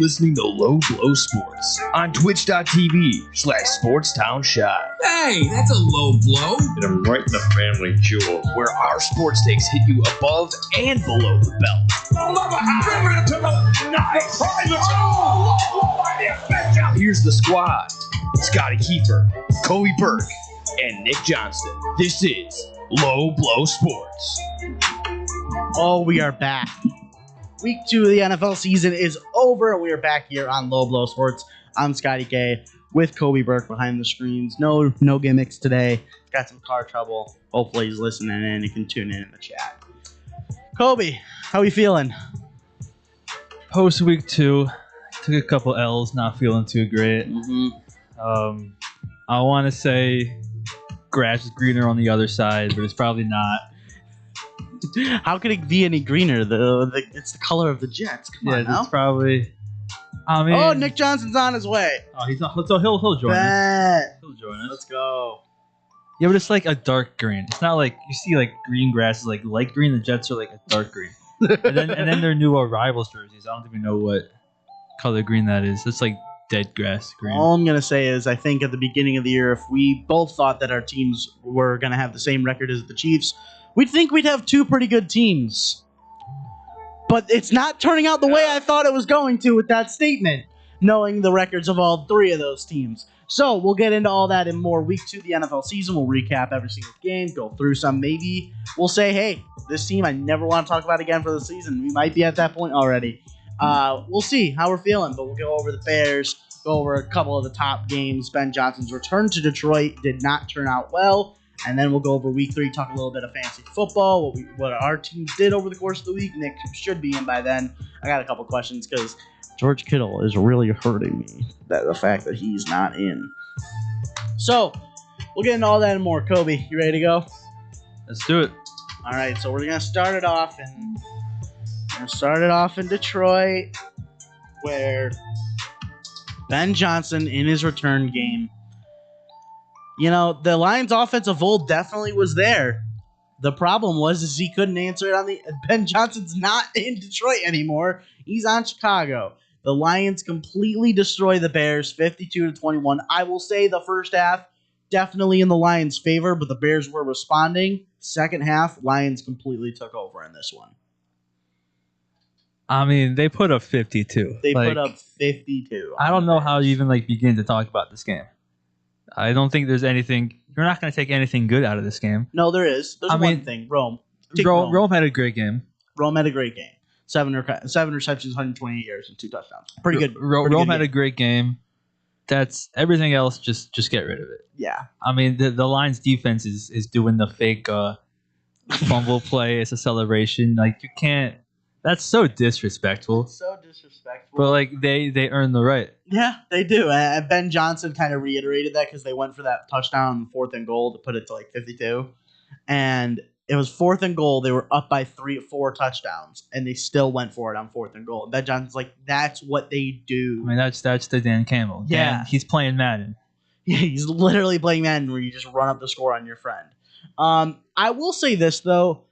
listening to Low Blow Sports on twitch.tv/SportsTownShot. Hey, that's a low blow. Hit him right in the family jewel. Where our sports takes hit you above and below the belt. Here's the squad. Scotty Kiefer, Kobe Burke, and Nick Johnston. This is Low Blow Sports. Oh, we are back. Week 2 of the NFL season is over. We are back here on Low Blow Sports. I'm Scotty K with Kobe Burke behind the screens. No gimmicks today. Got some car trouble. Hopefully he's listening in and can tune in the chat. Kobe, how you feeling? Post week 2, took a couple L's, not feeling too great. I want to say grass is greener on the other side, but it's probably not. How could it be any greener? It's the color of the Jets. Come on now. It's probably. I mean, Nick Johnson's on his way. Oh, he's not. So he'll join us. He'll join us. Let's go. Yeah, but it's like a dark green. It's not like you see like green grass is like light green. The Jets are like a dark green. and then their new rivals jerseys. I don't even know what color green that is. It's like dead grass green. All I'm going to say is I think at the beginning of the year, if we both thought that our teams were going to have the same record as the Chiefs, we'd think we'd have two pretty good teams. But it's not turning out the way I thought it was going to with that statement, knowing the records of all three of those teams. So we'll get into all that in more. Week 2 of the NFL season. We'll recap every single game, go through some. Maybe we'll say, hey, this team I never want to talk about again for the season. We might be at that point already. We'll see how we're feeling, but we'll go over the Bears, go over a couple of the top games. Ben Johnson's return to Detroit did not turn out well. And then we'll go over week 3, talk a little bit of fantasy football, what our teams did over the course of the week. Nick should be in by then. I got a couple questions because George Kittle is really hurting me, the fact that he's not in. So, we'll get into all that and more. Kobe, you ready to go? Let's do it. All right, so we're going to start it off in Detroit, where Ben Johnson in his return game, you know, the Lions' offensive hold definitely was there. The problem was he couldn't answer it on the. Ben Johnson's not in Detroit anymore. He's on Chicago. The Lions completely destroy the Bears, 52-21. I will say the first half definitely in the Lions' favor, but the Bears were responding. Second half, Lions completely took over in this one. I mean, they put up 52. They put up 52. I don't know how you even begin to talk about this game. I don't think there's anything. You're not going to take anything good out of this game. No, there is. There's one thing. Rome. Rome had a great game. Rome had a great game. 7 receptions, 128 yards, and 2 touchdowns. Pretty good. Rome had a great game. That's everything else. Just get rid of it. Yeah. I mean, the Lions defense is doing the fake fumble play. It's a celebration. Like, you can't. That's so disrespectful. So disrespectful. But like they earn the right. Yeah, they do. And Ben Johnson kind of reiterated that because they went for that touchdown 4th and goal to put it to like 52, and it was 4th and goal. They were up by 4 touchdowns, and they still went for it on 4th and goal. And Ben Johnson's like, that's what they do. I mean, that's the Dan Campbell. Yeah, he's playing Madden. Yeah, he's literally playing Madden where you just run up the score on your friend. I will say this though.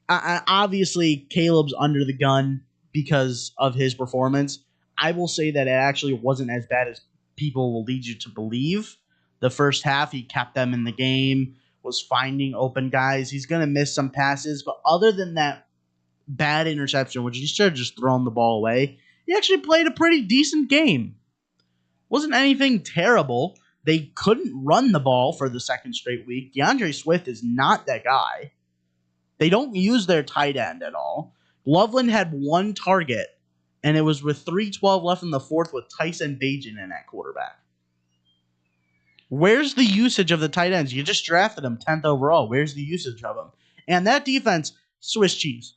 Obviously, Caleb's under the gun because of his performance. I will say that it actually wasn't as bad as people will lead you to believe. The first half, he kept them in the game, was finding open guys. He's going to miss some passes, but other than that bad interception, which he should have just thrown the ball away, he actually played a pretty decent game. Wasn't anything terrible. They couldn't run the ball for the second straight week. DeAndre Swift is not that guy. They don't use their tight end at all. Loveland had 1 target, and it was with 3:12 left in the 4th with Tyson Bagent in at quarterback. Where's the usage of the tight ends? You just drafted them 10th overall. Where's the usage of them? And that defense, Swiss cheese.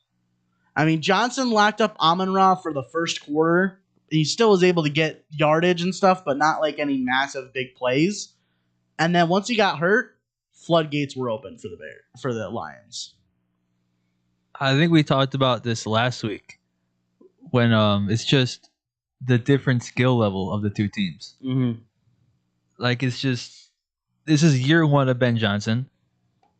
I mean, Johnson locked up Amon-Ra for the first quarter. He still was able to get yardage and stuff, but not like any massive big plays. And then once he got hurt, floodgates were open for the Lions. I think we talked about this last week when it's just the different skill level of the two teams. Mm-hmm. Like, it's just, this is year 1 of Ben Johnson.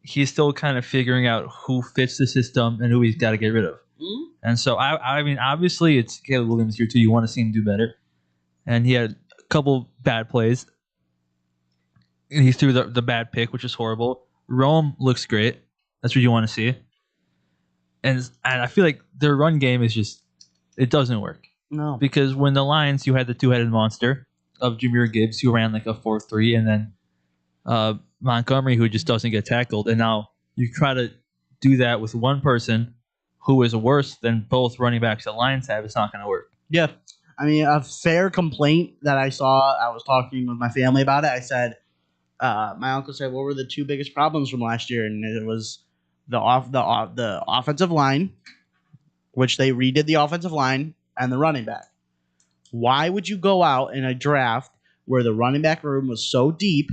He's still kind of figuring out who fits the system and who he's got to get rid of. Mhm. And so I mean, obviously it's Caleb Williams here too. You want to see him do better, and he had a couple bad plays. And he threw the bad pick, which is horrible. Rome looks great. That's what you want to see. And I feel like their run game is just, it doesn't work. No. Because when the Lions, you had the two-headed monster of Jahmyr Gibbs, who ran like a 4.3, and then Montgomery, who just doesn't get tackled. And now you try to do that with one person who is worse than both running backs the Lions have. It's not going to work. Yeah. I mean, a fair complaint that I saw, I was talking with my family about it. I said, my uncle said, what were the two biggest problems from last year? And it was the offensive line, which they redid the offensive line, and the running back. Why would you go out in a draft where the running back room was so deep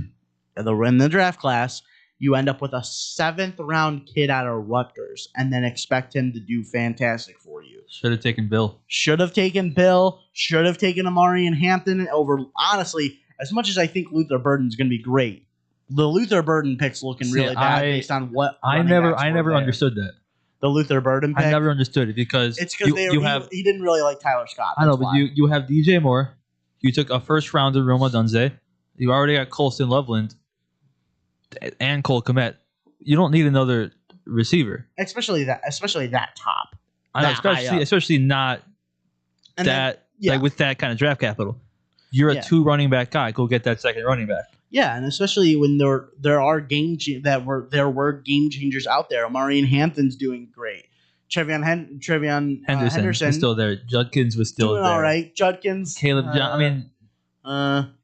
in the draft class, you end up with a 7th round kid out of Rutgers and then expect him to do fantastic for you? Should have taken Bill. Should have taken Bill. Should have taken Amari and Hampton over. Honestly, as much as I think Luther Burden's going to be great, the Luther Burden pick's looking really bad based on what I never understood that. The Luther Burden pick. I never understood it because It's because he didn't really like Tyler Scott. I know, that's but why. you have DJ Moore. You took a first rounder, Roma Dunze. You already got Colston Loveland and Cole Kmet. You don't need another receiver. especially that top. I know, that high up. especially not And then- that like with that kind of draft capital. You're a Yeah. 2 running back guy. Go get that second running back. Yeah, and especially when there are there were game changers out there. Amari and Hampton's doing great. Trevion Henderson was still there. Judkins was still doing there. all right. Judkins, Caleb Johnson.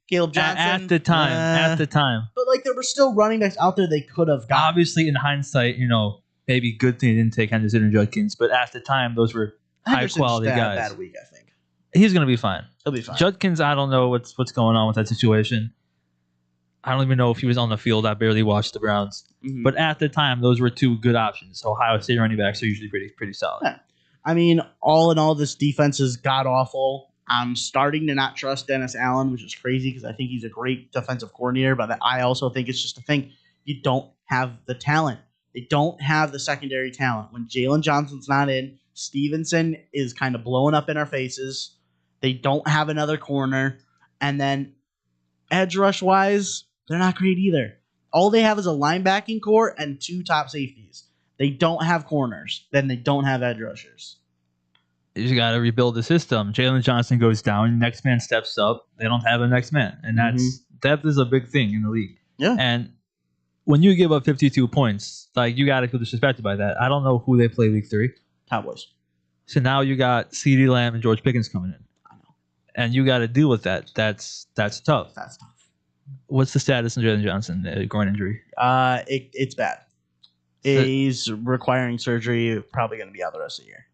Caleb Johnson At the time. But like there were still running backs out there they could have gotten. Obviously, in hindsight, maybe good thing they didn't take Henderson and Judkins. But at the time, those were Henderson's high quality had guys. a bad week, I think. He's gonna be fine. He'll be fine. Judkins, I don't know what's going on with that situation. I don't even know if he was on the field. I barely watched the Browns. Mhm. But at the time, those were 2 good options. Ohio State running backs are usually pretty solid. Yeah. I mean, all in all, this defense is god awful. I'm starting to not trust Dennis Allen, which is crazy because I think he's a great defensive coordinator, but I also think it's just a thing. You don't have the talent. They don't have the secondary talent. When Jalen Johnson's not in, Stevenson is kind of blowing up in our faces. They don't have another corner. And then edge rush wise, they're not great either. All they have is a linebacking core and 2 top safeties. They don't have corners. Then they don't have edge rushers. You just got to rebuild the system. Jalen Johnson goes down. Next man steps up. They don't have a next man. And depth is a big thing in the league. Yeah. And when you give up 52 points, like you got to feel disrespected by that. I don't know who they play week 3. Cowboys. So now you got CeeDee Lamb and George Pickens coming in. I know. And you got to deal with that. That's tough. That's tough. What's the status of Jalen Johnson? Groin injury. It's bad. He's requiring surgery. Probably going to be out the rest of the year.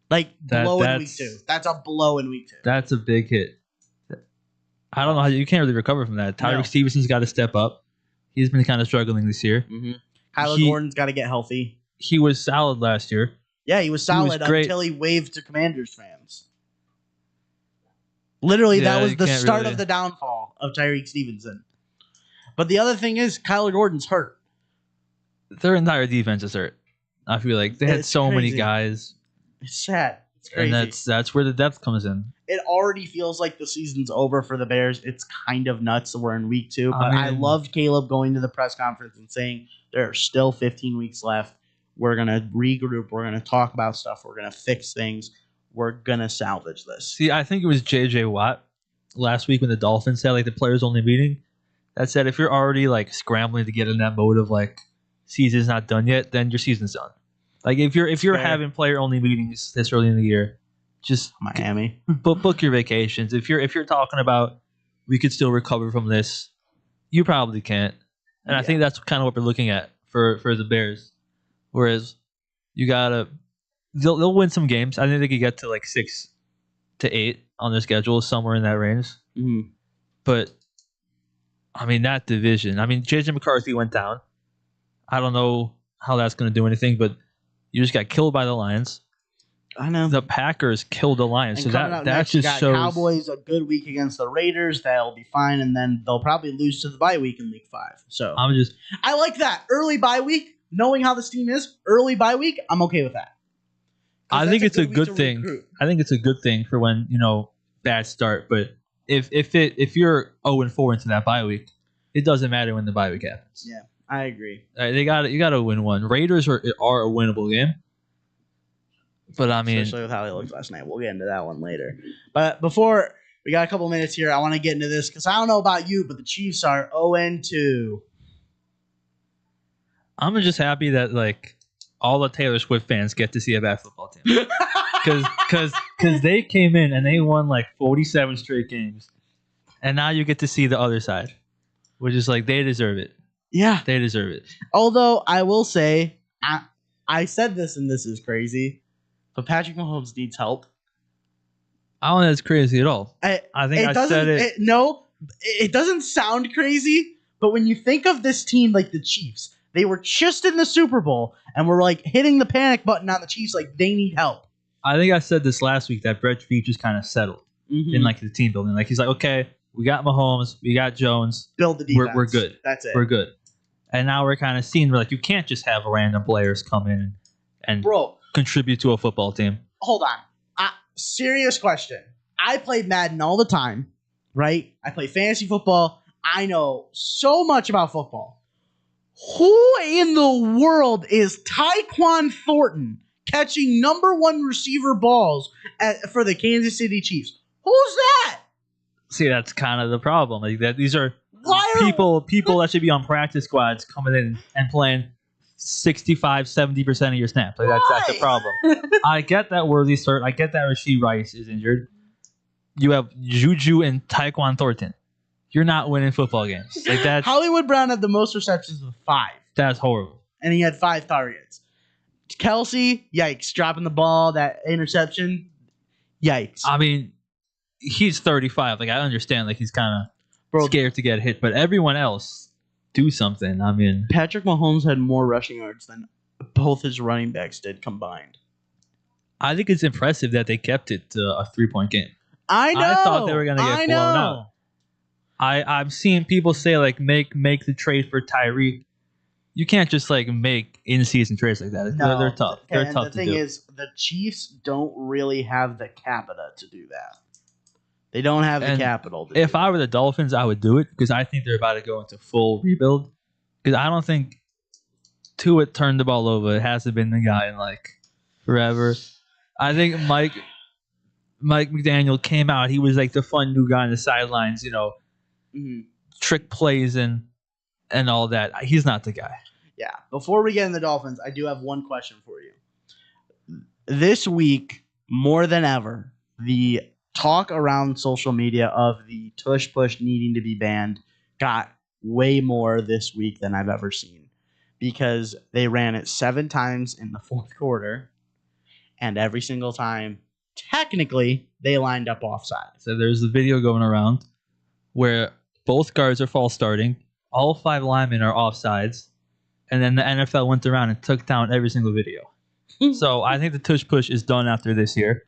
Like blow in week 2. That's a blow in week 2. That's a big hit. I don't know how you can't really recover from that. Tyreek No. Stevenson's got to step up. He's been kind of struggling this year. Kyler Gordon's got to get healthy. He was solid last year. Yeah, he was solid great. until he waved to Commanders fans. Literally, Yeah, that was you the can't start really- of the downfall of Tyreek Stevenson. But the other thing is, Kyler Gordon's hurt. Their entire defense is hurt. I feel like they had It's so many crazy. guys, It's sad. It's crazy. and that's where the depth comes in. It already feels like the season's over for the Bears. It's kind of nuts that we're in week 2. But I I mean- loved Caleb going to the press conference and saying there are still 15 weeks left. We're going to regroup. We're going to talk about stuff. We're going to fix things. We're going to salvage this. See, I think it was J.J. Watt last week when the Dolphins had like the players only meeting. That said, if you're already like scrambling to get in that mode of like season's not done yet, then your season's done. Like if you're Fair. having player only meetings this early in the year, just Miami. book your vacations. If you're talking about we could still recover from this, you probably can't. And I Yeah. think that's kind of what we're looking at for the Bears. Whereas you gotta they'll win some games. I think they could get to like 6 to 8 on their schedule, somewhere in that range. Mhm. But I mean that division. I mean JJ McCarthy went down. I don't know how that's going to do anything, but you just got killed by the Lions. I know. The Packers killed the Lions, And so coming that up next, you just got shows. Cowboys a good week against the Raiders. That'll be fine, and then they'll probably lose to the bye week in week 5. So I'm just I like that early bye week. knowing how this team is, early bye week, I'm okay with that. 'Cause I that's think it's a week good to thing. recruit. I think it's a good thing for when bad start. But if you're 0-4 into that bye week, it doesn't matter when the bye week happens. Yeah, I agree. You got to win one. Raiders are a winnable game. But I mean, Especially with how they looked last night. We'll get into that one later. But before we got a couple minutes here, I want to get into this because I don't know about you, but the Chiefs are 0-2. I'm just happy that like all the Taylor Swift fans get to see a bad football team because they came in and they won like 47 straight games, and now you get to see the other side, which is like they deserve it. Yeah. They deserve it. Although I will say, I said this and this is crazy, but Patrick Mahomes needs help. I don't think that's crazy at all. I think I said it. No, it doesn't sound crazy, but when you think of this team like the Chiefs, they were just in the Super Bowl and we're like hitting the panic button on the Chiefs like they need help. I think I said this last week that Brett Veach just kind of settled in like the team building. Like he's like, okay, we got Mahomes, we got Jones, Build the defense. we're good. That's it. We're good. And now we're kind of seeing where like you can't just have random players come in and Bro, contribute to a football team. hold on. Serious question. I play Madden all the time, right? I play fantasy football. I know so much about football. Who in the world is Tyquan Thornton catching number one receiver balls for the Kansas City Chiefs? Who's that? See, that's kind of the problem. Like that, these are Why people that should be on practice squads coming in and playing 65-70% of your snaps. Like that's the problem. I get that Worthy's hurt. I get that Rashee Rice is injured. You have Juju and Tyquan Thornton. You're not winning football games. Like that's Hollywood Brown had the most receptions with 5, that's horrible. and he had 5 targets. Kelsey, yikes, dropping the ball, that interception, yikes. I mean, he's 35. Like I understand. Like he's kind Bro, of scared to get hit, but everyone else do something. I mean, Patrick Mahomes had more rushing yards than both his running backs did combined. I think it's impressive that they kept it to a 3-point game. I know. I thought they were gonna get blown out. I'm seeing people say like make the trade for Tyreek. You can't just like make in-season trades like that. No, They're tough. They're and tough the to thing do. is, the Chiefs don't really have the capita to do that. They don't have the And capital. To If do I were the Dolphins, I would do it because I think they're about to go into full rebuild. Because I don't think Tua turned the ball over. It hasn't been the guy in like forever. I think Mike McDaniel came out. He was like the fun new guy on the sidelines, Mhm. trick plays and all that. He's not the guy. Yeah. Before we get in the Dolphins, I do have one question for you. This week, more than ever, the talk around social media of the tush push needing to be banned got way more this week than I've ever seen because they ran it 7 times in the fourth quarter, and every single time, technically, they lined up offside. So there's a video going around where both guards are false starting, all 5 linemen are offsides, and then the NFL went around and took down every single video. So I think the tush push is done after this year,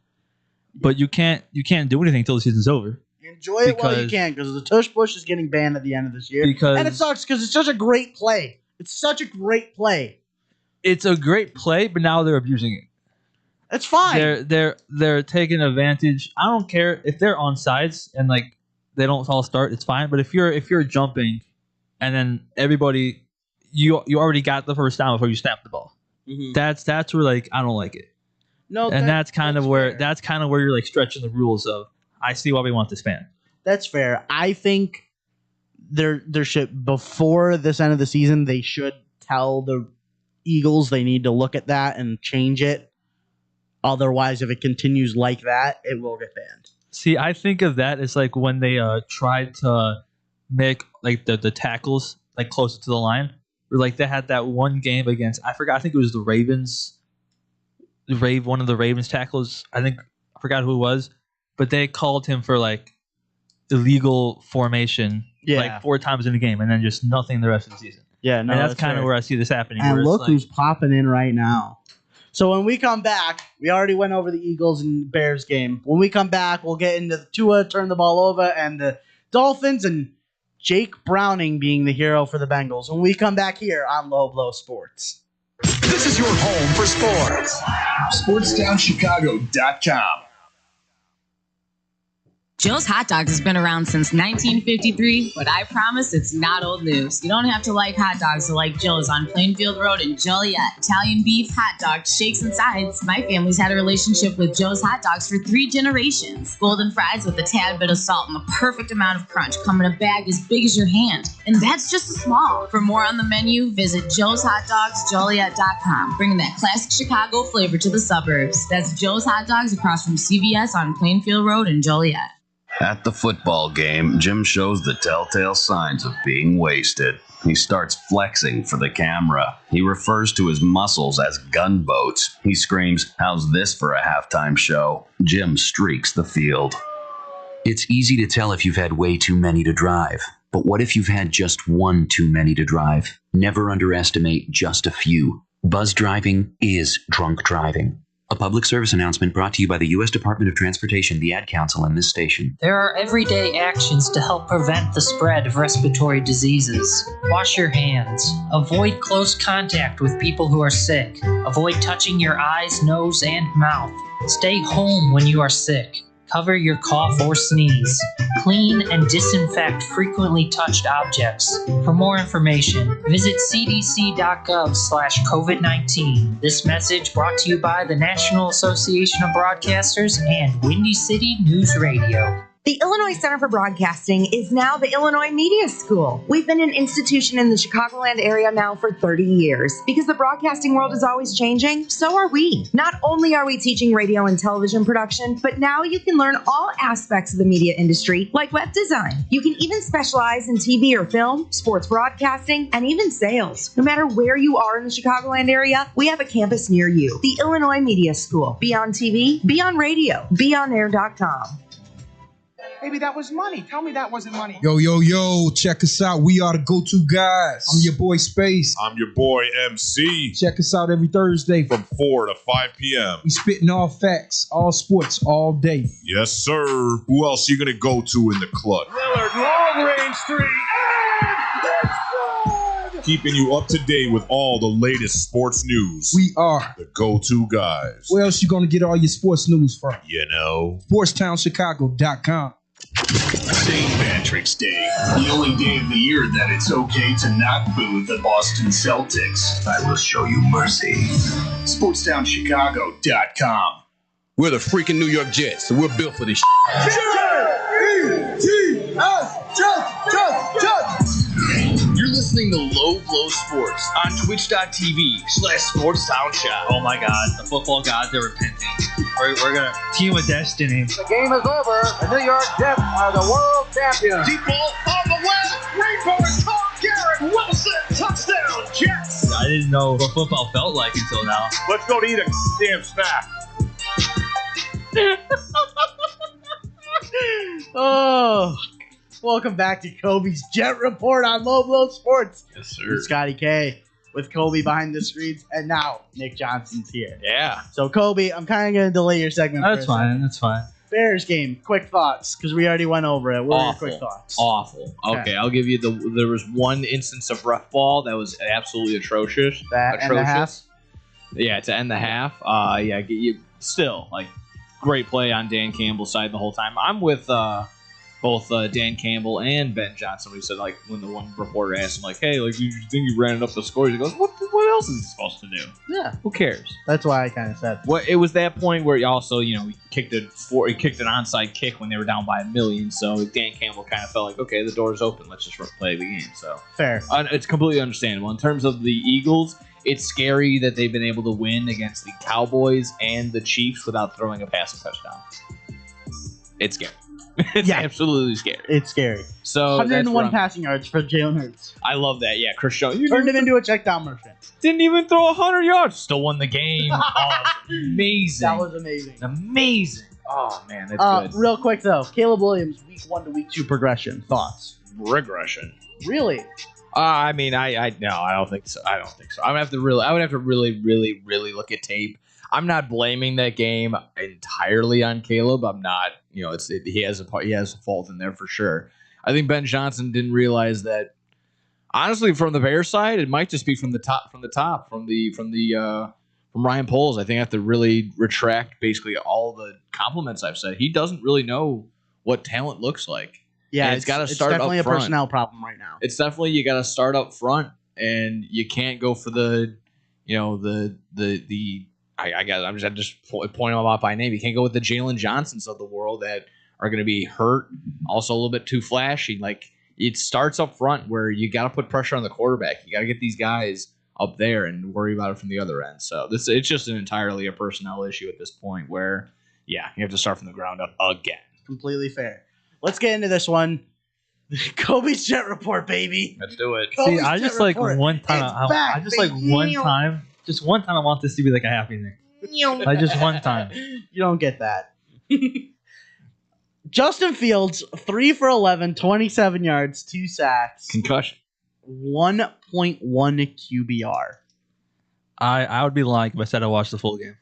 but you can't do anything until the season's over. Enjoy it while you Because- can because the tush push is getting banned at the end of this year. Because And it sucks because it's such a great play. It's such a great play. it's a great play, but now they're abusing it. It's fine. They're taking advantage. I don't care if they're on sides and like they don't all start, it's fine. But if you're jumping and then everybody you already got the first down before you snap the ball. Mhm. That's where like I don't like it. No, And that's kind of where fair. you're like stretching the rules of I see why we want this ban. That's fair. I think there should before this end of the season they should tell the Eagles they need to look at that and change it. Otherwise, if it continues like that, it will get banned. See, I think of that as like when they tried to make like the tackles like closer to the line. Or like they had that one game against I think it was the Ravens. One of the Ravens tackles. I forgot who it was, but they called him for like illegal formation like 4 times in the game and then just nothing the rest of the season. Yeah, no, and that's kind of where I see this happening. And where it's look like, who's popping in right now. So when we come back, we already went over the Eagles and Bears game. When we come back, we'll get into the Tua turn the ball over and the Dolphins and Jake Browning being the hero for the Bengals. When we come back here on Low Blow Sports. This is your home for sports. SportsTownChicago.com. Joe's Hot Dogs has been around since 1953, but I promise it's not old news. You don't have to like hot dogs to like Joe's on Plainfield Road in Joliet. Italian beef, hot dogs, shakes, and sides. My family's had a relationship with Joe's Hot Dogs for 3 generations. Golden fries with a tad bit of salt and the perfect amount of crunch come in a bag as big as your hand. And that's just a small. For more on the menu, visit joeshotdogsjoliet.com, bringing that classic Chicago flavor to the suburbs. That's Joe's Hot Dogs across from CVS on Plainfield Road in Joliet. At the football game, Jim shows the telltale signs of being wasted. He starts flexing for the camera. He refers to his muscles as gunboats. He screams, "How's this for a halftime show?" Jim streaks the field. It's easy to tell if you've had way too many to drive. But what if you've had just one too many to drive? Never underestimate just a few. Buzz driving is drunk driving. A public service announcement brought to you by the U.S. Department of Transportation, the Ad Council, and this station. There are everyday actions to help prevent the spread of respiratory diseases. Wash your hands. Avoid close contact with people who are sick. Avoid touching your eyes, nose, and mouth. Stay home when you are sick. Cover your cough or sneeze. Clean and disinfect frequently touched objects. For more information, visit cdc.gov/COVID-19. This message brought to you by the National Association of Broadcasters and Windy City News Radio. The Illinois Center for Broadcasting is now the Illinois Media School. We've been an institution in the Chicagoland area now for 30 years. Because the broadcasting world is always changing, so are we. Not only are we teaching radio and television production, but now you can learn all aspects of the media industry, like web design. You can even specialize in TV or film, sports broadcasting, and even sales. No matter where you are in the Chicagoland area, we have a campus near you. The Illinois Media School. Be on TV, be on radio, beonair.com. Baby, that was money. Tell me that wasn't money. Yo, check us out. We are the go-to guys. I'm your boy Space. I'm your boy MC. Check us out every Thursday from 4 to 5 p.m. We spitting all facts, all sports, all day. Yes, sir. Who else you gonna go to in the club? Lillard, long range three, and it's good! Keeping you up to date with all the latest sports news. We are the go-to guys. Where else you gonna get all your sports news from? You know, SportsTownChicago.com. St. Patrick's Day, the only day of the year that it's okay to not boo the Boston Celtics. I will show you mercy. SportsTownChicago.com. We're the freaking New York Jets, so we're built for this You're listening to Low Blow Sports on twitch.tv/SportsTownShop. Oh my God, the football gods are repenting. We're gonna team with destiny. The game is over. The New York Jets are the world champions. Deep ball on the left. Rainbow caught. Garrett Wilson. Touchdown, Jets. I didn't know what football felt like until now. let's go to eat a damn snack. Oh, welcome back to Kobe's Jet Report on Low Blow Sports. Yes, sir. With Scotty K, with Kobe behind the screens, and now Nick Johnson's here. Yeah. So, Kobe, I'm kind of going to delay your segment. That's fine. That's fine. Bears game, quick thoughts, because we already went over it. What are your quick thoughts? Awful. Okay, I'll give you there was one instance of rough ball that was absolutely atrocious. That and a half? Yeah, to end the half. Yeah, you still like great play on Dan Campbell's side the whole time. I'm with both Dan Campbell and Ben Johnson. We said like when the one reporter asked him like, "Hey, like you think you ran up the scores?" He goes, "What else is he supposed to do? Yeah, who cares?" That's why I kind of said. Well, it was that point where he also, he kicked an onside kick when they were down by 1 million. So Dan Campbell kind of felt like, okay, the door's open. Let's just play the game. So fair. It's completely understandable. In terms of the Eagles, it's scary that they've been able to win against the Cowboys and the Chiefs without throwing a passing touchdown. It's scary. It's absolutely scary. It's scary. So 101 passing yards for Jalen Hurts. I love that. Yeah, Chris Jones turned him into a check down merchant. Didn't even throw 100 yards. Still won the game. Oh, amazing. That was amazing. Amazing. Oh man, that's good. Real quick though, Caleb Williams, week 1 to week 2 progression. Thoughts? Regression. Really? I mean, no, I don't think so. I would have to really look at tape. I'm not blaming that game entirely on Caleb. I'm not. He has a fault in there for sure. I think Ben Johnson didn't realize that Honestly, from the Bears side, it might just be from Ryan Poles. I think I have to really retract basically all the compliments I've said. He doesn't really know what talent looks like. Yeah, And it's got to start up definitely front. a personnel problem right now. It's definitely you got to start up front, and you can't go for the, I guess I'm just pointing them out by name. You can't go with the Jalen Johnsons of the world that are going to be hurt, also a little bit too flashy. Like it starts up front where you got to put pressure on the quarterback. You got to get these guys up there and worry about it from the other end. So it's just entirely a personnel issue at this point where, yeah, you have to start from the ground up again. Completely fair. Let's get into this one. Kobe's Jet Report, baby. Let's do it. See, I just like one time. I just like one time. Just one time, I want this to be like a happy thing. Like just one time. You don't get that. Justin Fields, 3 for 11, 27 yards, 2 sacks, Concussion. 1.1 QBR. I would be lying if I said I watched the full game.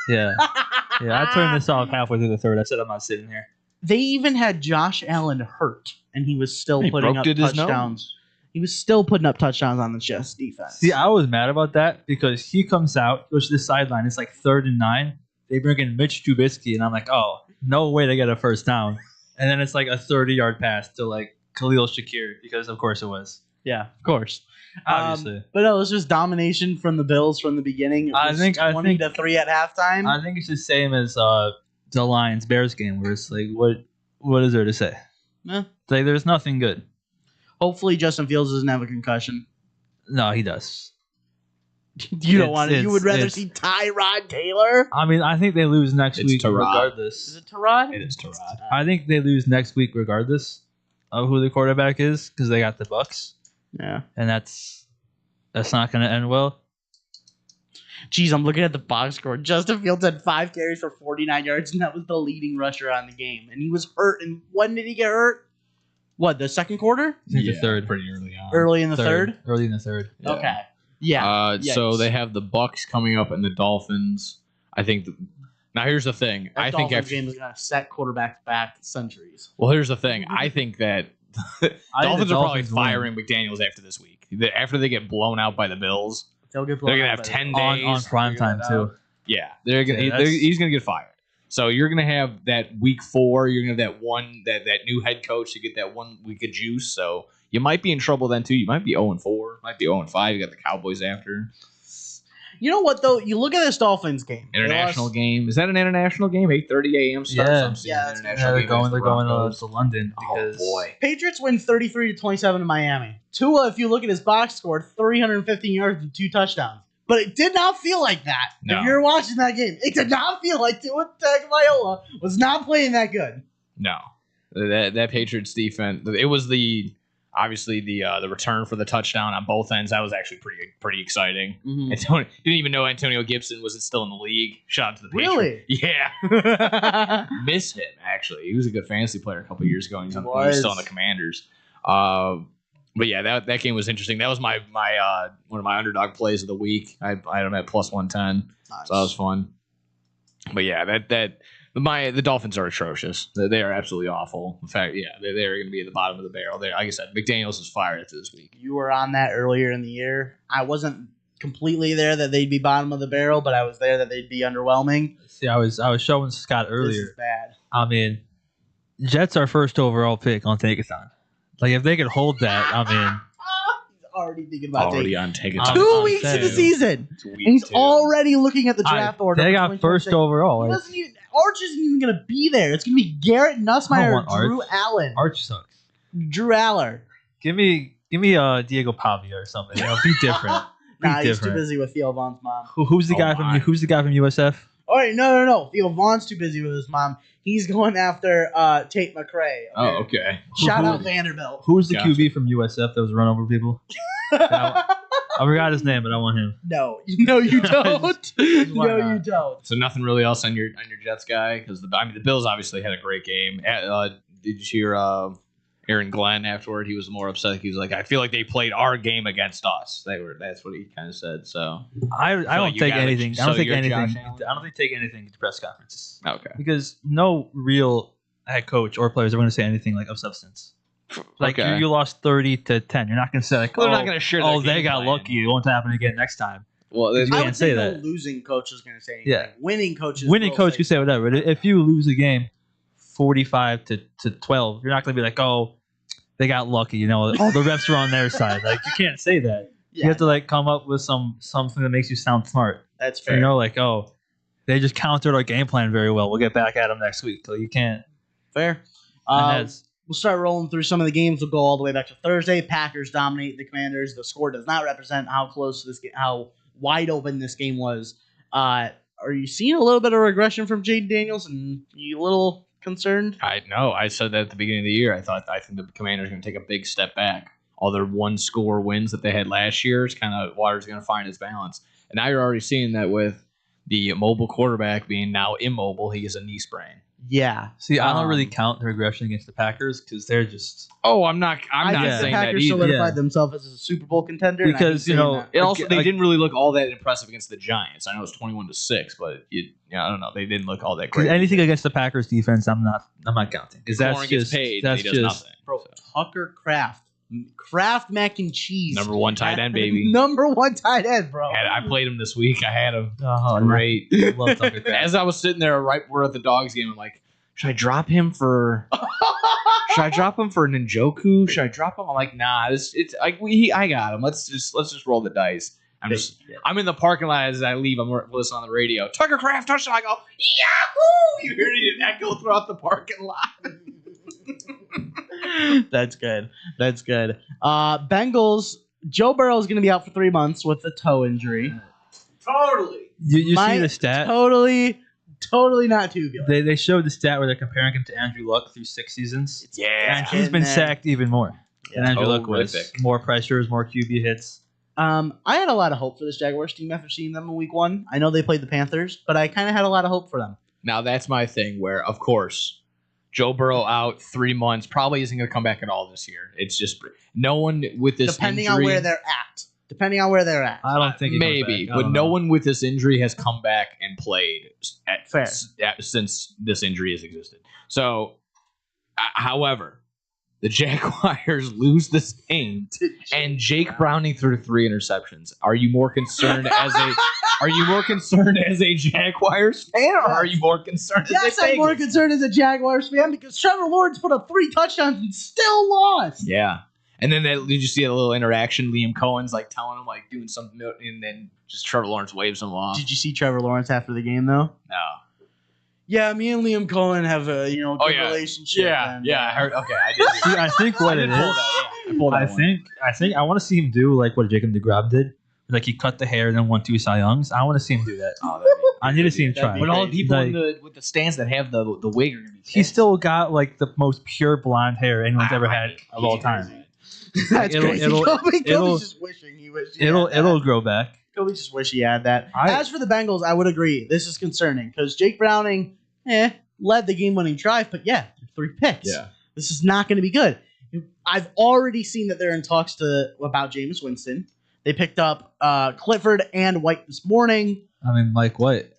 Yeah. I turned this off halfway through the third. I said I'm not sitting here. They even had Josh Allen hurt, and he was still He putting up broke his touchdowns. He was still putting up touchdowns on the Jets defense. See, I was mad about that because he comes out, goes to the sideline. It's like 3rd and 9. They bring in Mitch Trubisky, and I'm like, oh, no way they get a first down. And then it's like a 30-yard pass to like Khalil Shakir because, of course, it was. Yeah, of course. Obviously. But no, it was just domination from the Bills from the beginning. It was 20 to 3 at halftime. I think it's the same as the Lions-Bears game where it's like, what is there to say? Eh. Like, there's nothing good. Hopefully Justin Fields doesn't have a concussion. No, he does. You don't want to. You would rather see Tyrod Taylor? I mean, I think they lose next It's week Tyrod. regardless. Is it Tyrod? It is Tyrod. I think they lose next week regardless of who the quarterback is because they got the Bucks. Yeah. And that's not going to end well. Jeez, I'm looking at the box score. Justin Fields had 5 carries for 49 yards, and that was the leading rusher on the game. And he was hurt. And when did he get hurt? What, the second quarter? The third. Pretty early on. Early in the third? Early in the third. Yeah. Okay. Yeah. So they have the Bucks coming up and the Dolphins. I think. Now here's the thing. That I think Dolphins game is going to set quarterbacks back centuries. Well, here's the thing. I think that Dolphins are probably firing McDaniels after this week. After they get blown out by the Bills, they're going to have 10 days on prime time too. Yeah, he's going to get fired. So you're going to have that week 4. You're going to have that one that new head coach to get that 1 week of juice. So you might be in trouble then too. You might be 0-4, might be 0-5. You got the Cowboys after. You know what though? You look at this Dolphins game. International game. Is that an international game? 8:30 a.m. start. Yeah, they're going to London because Patriots win 33-27 in Miami. Tua, if you look at his box score, 315 yards and 2 touchdowns. But it did not feel like that. No. If you're watching that game, it did not feel like Tua Tagovailoa was not playing that good. No, that Patriots defense. It was obviously the return for the touchdown on both ends. That was actually pretty exciting. Mm-hmm. Didn't even know Antonio Gibson was still in the league. Shout out to the Really? Patriots. Yeah. Miss him actually. He was a good fantasy player a couple years ago. He was still on the Commanders. But yeah, that game was interesting. That was my one of my underdog plays of the week. I had him at plus 110, so that was fun. But yeah, the Dolphins are atrocious. They are absolutely awful. In fact, yeah, they're going to be at the bottom of the barrel. Like I said, McDaniels is fired after this week. You were on that earlier in the year. I wasn't completely there that they'd be bottom of the barrel, but I was there that they'd be underwhelming. See, I was showing Scott earlier. This is bad. I mean, Jets are first overall pick on Take-A-Thon. Like if they could hold that, I mean. He's already thinking about Take-A-Thon. 2 weeks in the season. And he's already looking at the draft order. They got first overall. Arch isn't even going to be there. It's going to be Garrett Nussmeier or Drew Allen. Arch sucks. Drew Aller. Give me Diego Pavia or something. Be different. He's too busy with Theo Vaughn's mom. Who's the guy from USF? All right, no. Theo Vaughn's too busy with his mom. He's going after Tate McRae. Okay? Oh, okay. Shout out Vanderbilt. Who's the QB from USF that was run over people? I forgot his name, but I want him. No, you don't. No, you don't. So nothing really else on your Jets guy because the Bills obviously had a great game. Did you hear Aaron Glenn afterward? He was more upset. He was like, "I feel like they played our game against us." That's what he kind of said. So I don't take anything. I don't think take anything to press conferences. Okay. Because no real head coach or players are going to say anything like of substance. Like Okay. you lost 30-10. You're not gonna say like, Well, oh, they're not gonna share oh, their they game got plan. lucky. It won't happen again next time. Well, You I can't would say say no that. losing coach is going to say anything. Yeah. Winning coaches. Winning will coach say can say whatever. But if you lose a game 45-12, you're not gonna be like, oh, they got lucky. You know, all the refs are on their side. Like you can't say that. Yeah. You have to like come up with something that makes you sound smart. That's fair. You know, like, oh, they just countered our game plan very well. We'll get back at them next week. So you can't. Fair. We'll start rolling through some of the games. We'll go all the way back to Thursday. Packers dominate the Commanders. The score does not represent how close this game, how wide open this game was. Are you seeing a little bit of regression from Jaden Daniels? And you a little concerned? I know. I said that at the beginning of the year. I think the Commanders are going to take a big step back. All their one-score wins that they had last year is kind of water's going to find its balance. And now you're already seeing that with the mobile quarterback being now immobile. He has a knee sprain. Yeah. See, I don't really count the regression against the Packers because they're just. Oh, I'm not I think the saying that Packers either. solidified themselves as a Super Bowl contender. and I Because, keep you saying know, that. It also they Like- didn't really look all that impressive against the Giants. I know it's 21-6, but I don't know. They didn't look all that great. Anything against the Packers defense, I'm not counting because that's Corn gets just paid, that's and he does just nothing. Bro, Tucker Kraft mac and cheese. Number one tight end, baby. Number one tight end, bro. I played him this week. I had him. Oh, Great. love Tucker Kraft. As I was sitting there, we're at the Dogs game. I'm like, should I drop him for? Should I drop him for Njoku? Should I drop him? I'm like, nah. It's like I got him. Let's just roll the dice. I'm in the parking lot as I leave. I'm listening on the radio. Tucker Kraft touchdown. I go, Yahoo! You hear it echo throughout the parking lot. That's good. That's good. Bengals. Joe Burrow is going to be out for 3 months with a toe injury. Totally. You see the stat? Totally not too good. They showed the stat where they're comparing him to Andrew Luck through 6 seasons. Yeah. And he's been sacked even more than Andrew Luck was. Horrific. More pressures, more QB hits. I had a lot of hope for this Jaguars team after seeing them in week 1. I know they played the Panthers, but I kind of had a lot of hope for them. Now that's my thing where, of course, Joe Burrow out 3 months probably isn't going to come back at all this year. It's just no one with this Depending injury, on where they're at. I don't think he comes maybe, back. I but don't no know. one with this injury has come back and played Fair. since this injury has existed. So, however, the Jaguars lose this game, and Jake Browning threw 3 interceptions. Are you more concerned as a Jaguars fan, or are you more concerned Yes, as a I'm more Bengals? concerned as a Jaguars fan because Trevor Lawrence put up 3 touchdowns and still lost. Yeah. And then did you see a little interaction? Liam Cohen's like telling him like doing something, and then just Trevor Lawrence waves him off. Did you see Trevor Lawrence after the game though? No. Yeah, me and Liam Cohen have a good relationship. and, I heard. Okay, I did. See, I think what it is. I think I want to see him do like what Jacob DeGraw did. Like he cut the hair and then won 2 Cy Youngs. I want to see him do that. I need to see him try. But all the people Like, with the stands that have the wig are gonna be. he's still got like the most pure blonde hair anyone's ever had of all time. That's It'll- crazy. it'll- Kobe's it'll- just wishing he wished he had that. It'll grow back. Kobe just wish he had that. As for the Bengals, I would agree. This is concerning because Jake Browning, led the game-winning drive, but 3 picks. Yeah. This is not going to be good. I've already seen that they're in talks about Jameis Winston. They picked up Clifford and White this morning. I mean, Mike White.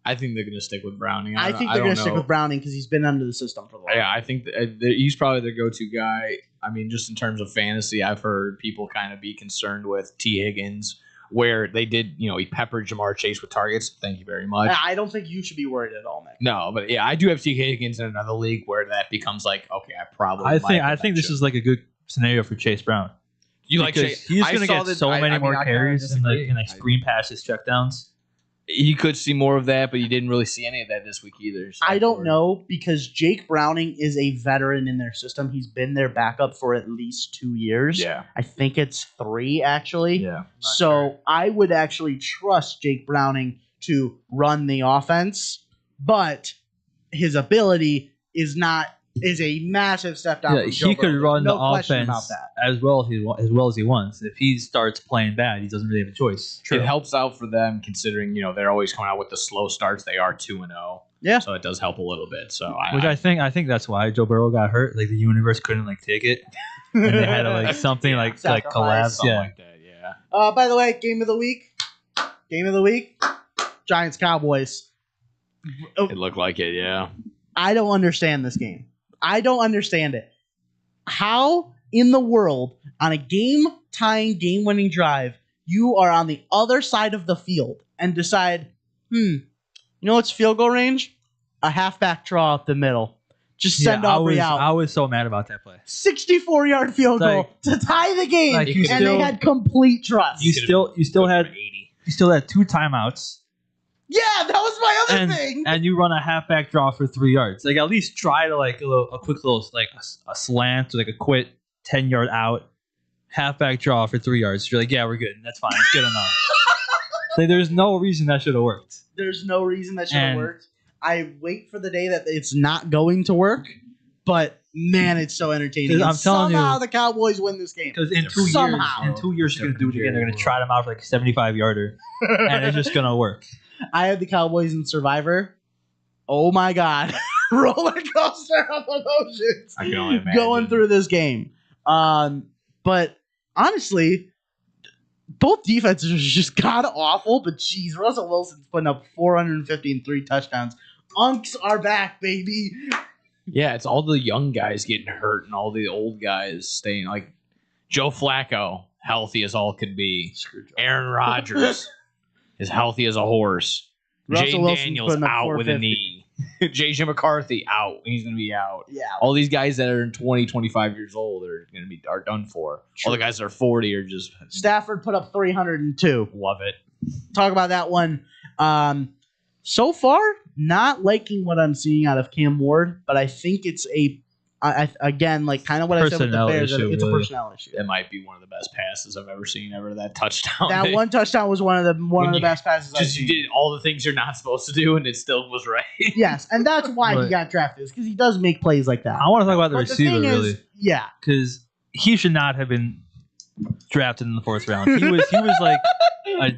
I think they're gonna stick with Browning. I think they're going to stick with Browning because he's been under the system for a while. Yeah, I think he's probably the go-to guy. I mean, just in terms of fantasy, I've heard people kind of be concerned with T. Higgins, where they did, he peppered Jamar Chase with targets. Thank you very much. I don't think you should be worried at all, Nick. No, but I do have T. Higgins in another league where that becomes like, okay, I think this is like a good scenario for Chase Brown. You like Because Chase? he's I going to saw get that- so I many mean, more I kinda carries and disagree. like screen passes, checkdowns. You could see more of that, but you didn't really see any of that this week either. So. I don't know because Jake Browning is a veteran in their system. He's been their backup for at least 2 years. Yeah. I think it's 3 actually. Yeah. So I would actually trust Jake Browning to run the offense, but his ability is a massive step down. Yeah, from Joe he could Burrow. run No the question about offense that. as well as he wants. If he starts playing bad, he doesn't really have a choice. It helps out for them considering they're always coming out with the slow starts. They are 2-0. Yeah. So it does help a little bit. So I think that's why Joe Burrow got hurt. Like the universe couldn't take it, and they had to something like Sacrifice. collapse. Something Yeah. like that. Yeah. By the way, game of the week, Giants Cowboys. It looked like it. Yeah. I don't understand this game. I don't understand it. how in the world on a game-tying, game-winning drive you are on the other side of the field and decide, you know what's field goal range? A halfback draw up the middle. Just send Aubrey out. I was so mad about that play. 64-yard field goal to tie the game, and they had complete trust. You still had 2 timeouts. Yeah, that was my other thing. And you run a halfback draw for 3 yards. Like, at least try to like a quick little like a slant or like a quick 10-yard out halfback draw for 3 yards. You're like, yeah, we're good. That's fine. It's good enough. Like, there's no reason that should have worked. There's no reason that should have worked. I wait for the day that it's not going to work, but man, it's so entertaining. I'm telling somehow you, the Cowboys win this game. Because in 2 years, they're going to do it again. They're going to try them out for like a 75-yarder, and it's just going to work. I had the Cowboys in Survivor. Oh my God. Roller coaster of emotions. I can only imagine. Going through this game. But honestly, both defenses are just god awful, but geez, Russell Wilson's putting up 450 and 3 touchdowns. Unks are back, baby. Yeah, it's all the young guys getting hurt and all the old guys staying. Like Joe Flacco, healthy as all could be. Aaron Rodgers is healthy as a horse. Russell Jay Wilson's Daniels putting up out with a 450. knee. J.J. McCarthy out. He's going to be out. Yeah. All these guys that are 20, 25 years old are done for. All the guys that are 40 are just Stafford put up 302. love it. Talk about that one. So far, not liking what I'm seeing out of Cam Ward, but I think it's again, like kind of what I said with the Bears. It's a personnel issue. It might be one of the best passes I've ever seen. That touchdown. That one touchdown was one of the best passes I've seen. You did all the things you're not supposed to do, and it still was right. Yes, and that's why he got drafted, is because he does make plays like that. I want to talk about the receiver, thing is, really. Yeah. Because he should not have been drafted in the 4th round. He was like a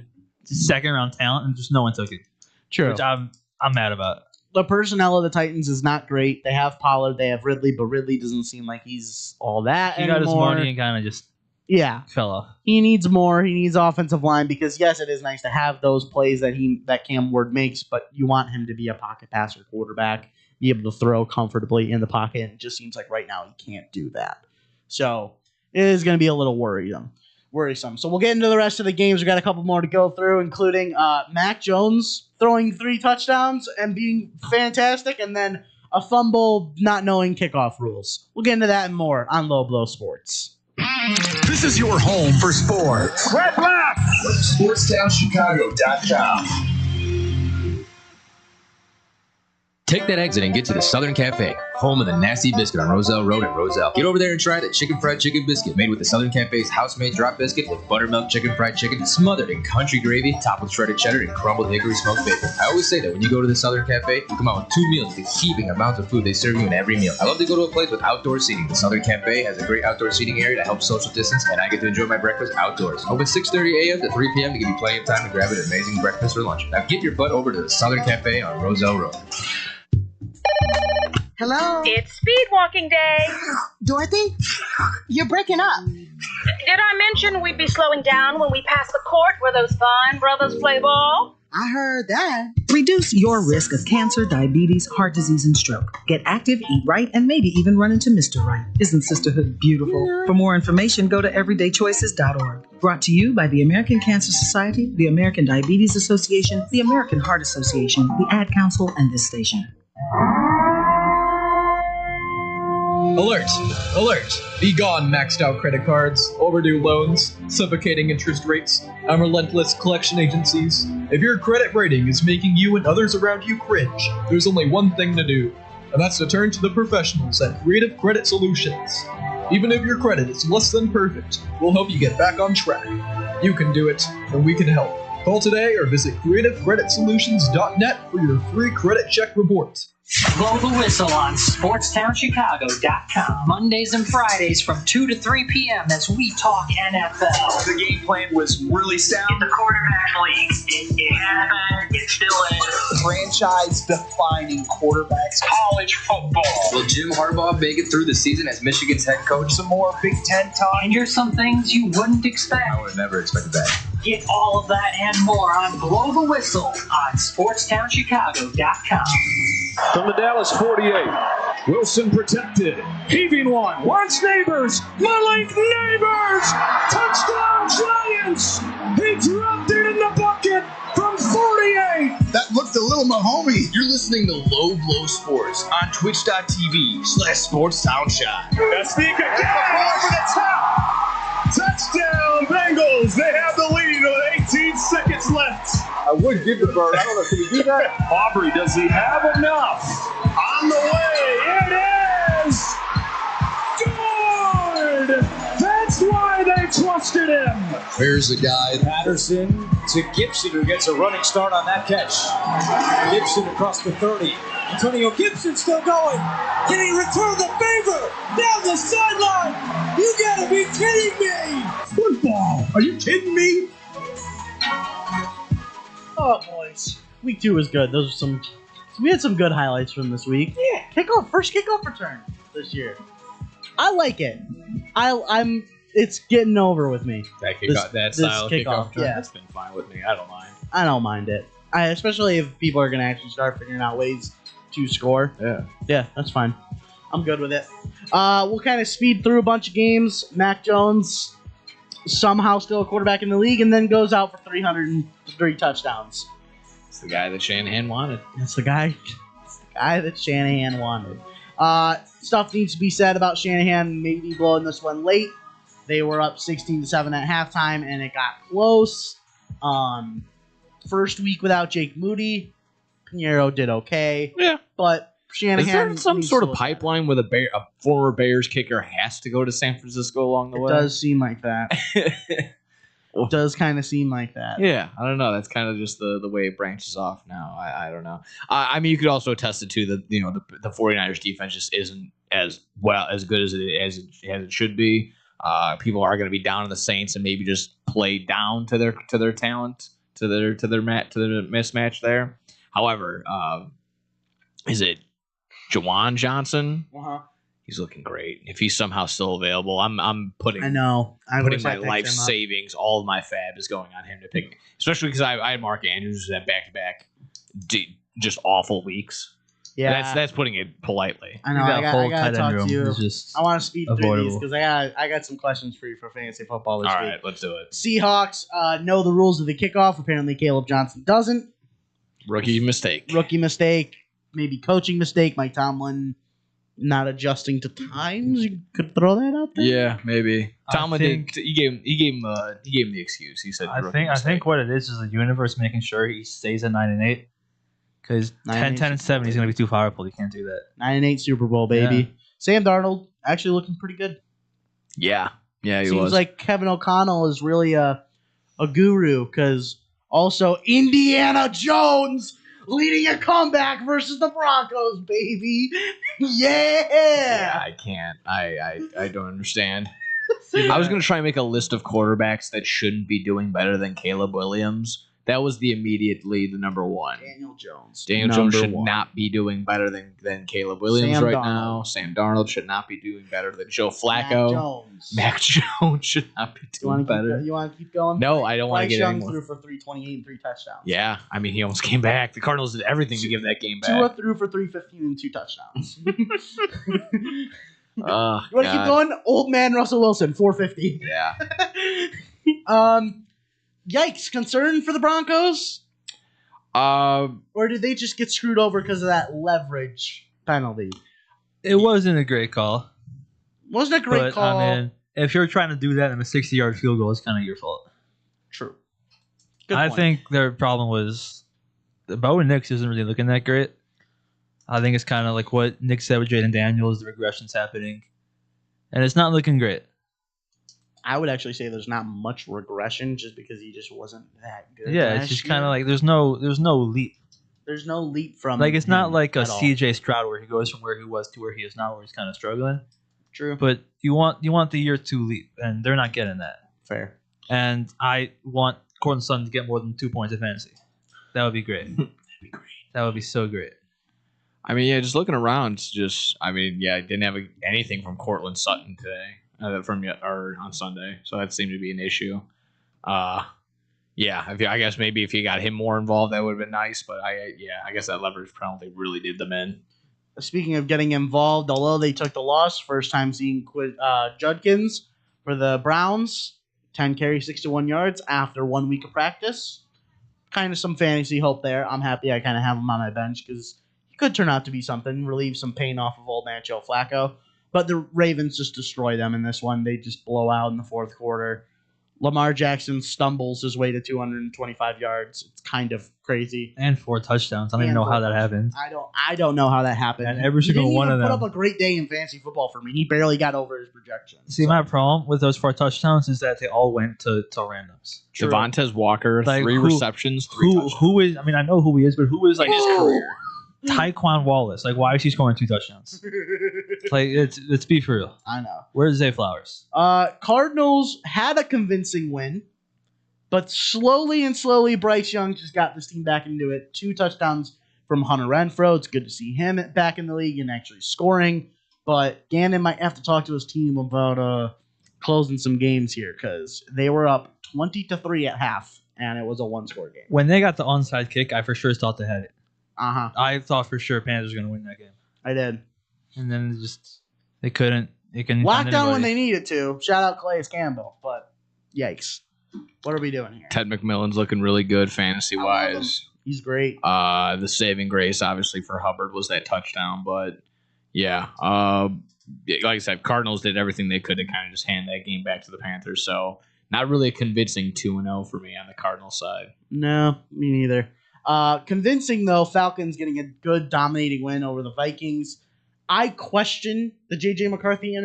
2nd round talent, and just no one took it. True. Which I'm mad about. The personnel of the Titans is not great. They have Pollard, they have Ridley, but Ridley doesn't seem like he's all that He anymore. got his money and kind of just fell off. He needs more. He needs offensive line because yes, it is nice to have those plays that Cam Ward makes, but you want him to be a pocket passer quarterback, be able to throw comfortably in the pocket, and it just seems like right now he can't do that. So it is going to be a little worrisome. So we'll get into the rest of the games. We got a couple more to go through, including Mac Jones throwing 3 touchdowns and being fantastic, and then a fumble not knowing kickoff rules. We'll get into that and more on Low Blow Sports. This is your home for sports. Red Black! SportsTownChicago.com. Take that exit and get to the Southern Cafe, home of the Nasty Biscuit on Roselle Road in Roselle. Get over there and try the chicken fried chicken biscuit made with the Southern Cafe's house-made drop biscuit with buttermilk chicken fried chicken smothered in country gravy, topped with shredded cheddar and crumbled hickory smoked bacon. I always say that when you go to the Southern Cafe, you come out with 2 meals with the heaping amounts of food they serve you in every meal. I love to go to a place with outdoor seating. The Southern Cafe has a great outdoor seating area to help social distance, and I get to enjoy my breakfast outdoors. Open 6:30 a.m. to 3 p.m. to give you plenty of time to grab an amazing breakfast or lunch. Now get your butt over to the Southern Cafe on Roselle Road. Hello? It's speed walking day. Dorothy? You're breaking up. Did I mention we'd be slowing down when we pass the court where those fine brothers play ball? I heard that. Reduce your risk of cancer, diabetes, heart disease, and stroke. Get active, eat right, and maybe even run into Mr. Right. Isn't sisterhood beautiful? For more information, go to everydaychoices.org. Brought to you by the American Cancer Society, the American Diabetes Association, the American Heart Association, the Ad Council, and this station. Alert! Alert! Be gone, maxed out credit cards, overdue loans, suffocating interest rates, and relentless collection agencies. If your credit rating is making you and others around you cringe, there's only one thing to do, and that's to turn to the professionals at Creative Credit Solutions. Even if your credit is less than perfect, we'll help you get back on track. You can do it, and we can help. Call today or visit CreativeCreditSolutions.net for your free credit check report. Blow the whistle on SportsTownChicago.com. Mondays and Fridays from 2 to 3 p.m. as we talk NFL. The game plan was really sound. In the quarterback league, it happened, it still is. Franchise-defining quarterbacks. College football. Will Jim Harbaugh make it through the season as Michigan's head coach? Some more Big Ten talk. And here's some things you wouldn't expect. I would have never expected that. Get all of that and more on Blow the Whistle on SportsTownChicago.com. From the Dallas 48, Wilson protected. Heaving one. Wants Neighbors. Malik Neighbors. Touchdown Giants. He dropped it in the bucket from 48. That looked a little Mahomey. You're listening to Low Blow Sports on twitch.tv/SportsTownShot. Estique again over the top. Touchdown Bengals. They have the lead with 18 seconds left. I would give the bird. I don't know. Can we do that? Aubrey, does he have enough? On the way. It is good. That's why they trusted him. Here's the guy. Patterson to Gibson, who gets a running start on that catch. Gibson across the 30. Antonio Gibson still going. Can he return the favor down the sideline? You gotta be kidding me! Football. Are you kidding me? Oh, boys. Week 2 was good. Those are some. We had some good highlights from this week. Yeah. First kickoff return this year. I like it. I'm. It's getting over with me. That kickoff, that style kickoff. Yeah, that's been fine with me. I don't mind. I don't mind it. Especially if people are going to actually start figuring out ways to score. Yeah, that's fine. I'm good with it. We'll kind of speed through a bunch of games. Mac Jones, somehow still a quarterback in the league, and then goes out for 303 touchdowns. It's the guy that Shanahan wanted. It's the guy that Shanahan wanted. Stuff needs to be said about Shanahan maybe blowing this one late. They were up 16-7 at halftime, and it got close. First week without Jake Moody, Pinheiro did okay. Yeah, but Shanahan. Is there some sort of pipeline where a former Bears kicker has to go to San Francisco along the way? It does seem like that. It does kind of seem like that. Yeah, I don't know. That's kind of just the way it branches off now. I don't know. I mean, you could also attest it to the 49ers defense just isn't as good as it should be. People are going to be down on the Saints and maybe just play down to their talent, to their mismatch there. However, is it Jawan Johnson? Uh-huh. He's looking great. If he's somehow still available, I'm putting. I know. Putting my life savings, all of my fab is going on him to pick. Especially because I had Mark Andrews at back-to-back, just awful weeks. Yeah, that's putting it politely. I know. I got to talk to you. I want to speed through these because I got some questions for you for fantasy football this week. All right, let's do it. Seahawks know the rules of the kickoff. Apparently, Caleb Johnson doesn't. Rookie mistake. Maybe coaching mistake. Mike Tomlin not adjusting to times. You could throw that out there. Yeah, maybe. Tomlin did. He gave him the excuse. He said, I think what it is the universe making sure he stays at 9-8. Because 10-7, he's going to be too powerful. You can't do that. 9-8 Super Bowl, baby. Yeah. Sam Darnold actually looking pretty good. Yeah, he was. Seems like Kevin O'Connell is really a guru. Because also Indiana Jones leading a comeback versus the Broncos, baby. Yeah. I can't. I don't understand. I was going to try and make a list of quarterbacks that shouldn't be doing better than Caleb Williams. That was immediately the number one. Daniel Jones. Jones should not be doing better than Caleb Williams now. Sam Darnold should not be doing better than Joe Flacco. Mac Jones should not be doing better. You want to keep going? No, I don't want to get any more. Threw for 328 and 3 touchdowns. Yeah, I mean, he almost came back. The Cardinals did everything to give that game back. Tua threw for 315 and 2 touchdowns. You want to keep going? Old man Russell Wilson, 450. Yeah. Yikes! Concern for the Broncos? Or did they just get screwed over because of that leverage penalty? It wasn't a great call. Wasn't a great call. I mean, if you're trying to do that in a 60-yard field goal, it's kind of your fault. True. I think their problem was Bo and Nix isn't really looking that great. I think it's kind of like what Nick said with Jaden Daniels, the regression's happening. And it's not looking great. I would actually say there's not much regression just because he just wasn't that good. Yeah, it's just kind of like there's no leap. There's no leap from like it's not like a CJ Stroud where he goes from where he was to where he is now, where he's kind of struggling. True. But you want the year 2 leap, and they're not getting that. Fair. And I want Courtland Sutton to get more than 2 points of fantasy. That would be great. That'd be great. That would be so great. I mean, yeah, just looking around, I didn't have anything from Courtland Sutton today. On Sunday, so that seemed to be an issue. I guess maybe if you got him more involved, that would have been nice. But I guess that leverage penalty really did them in. speaking of getting involved, although they took the loss, first time seeing Judkins for the Browns, 10 carries, 61 yards after 1 week of practice. Kind of some fantasy hope there. I'm happy I kind of have him on my bench because he could turn out to be something, relieve some pain off of old man Joe Flacco. But the Ravens just destroy them in this one. They just blow out in the fourth quarter. Lamar Jackson stumbles his way to 225 yards. It's kind of crazy. And 4 touchdowns. I don't even know how that happened. I don't know how that happened. And every single one of them put up a great day in fantasy football for me. He barely got over his projections. See, my problem with those 4 touchdowns is that they all went to randoms. Devontae Walker, 3 receptions, 3 touchdowns. Who is? I mean, I know who he is, but who is like his career? Tyquan Wallace. Like, why is he scoring 2 touchdowns? Like, let's be for real. I know. Where's Zay Flowers? Cardinals had a convincing win, but slowly, Bryce Young just got this team back into it. 2 touchdowns from Hunter Renfrow. It's good to see him back in the league and actually scoring. But Gannon might have to talk to his team about closing some games here because they were up 20-3 at half, and it was a 1-score game. When they got the onside kick, I for sure thought they had it. I thought for sure Panthers were going to win that game. I did. And then they couldn't. They couldn't find Lockdown anybody. when they needed to. Shout out Calais Campbell, but yikes. What are we doing here? Ted McMillan's looking really good fantasy-wise. He's great. The saving grace, obviously, for Hubbard was that touchdown. But, yeah, like I said, Cardinals did everything they could to kind of just hand that game back to the Panthers. So, not really a convincing 2-0 for me on the Cardinals side. No, me neither. Convincing, though, Falcons getting a good dominating win over the Vikings. I question the J.J. McCarthy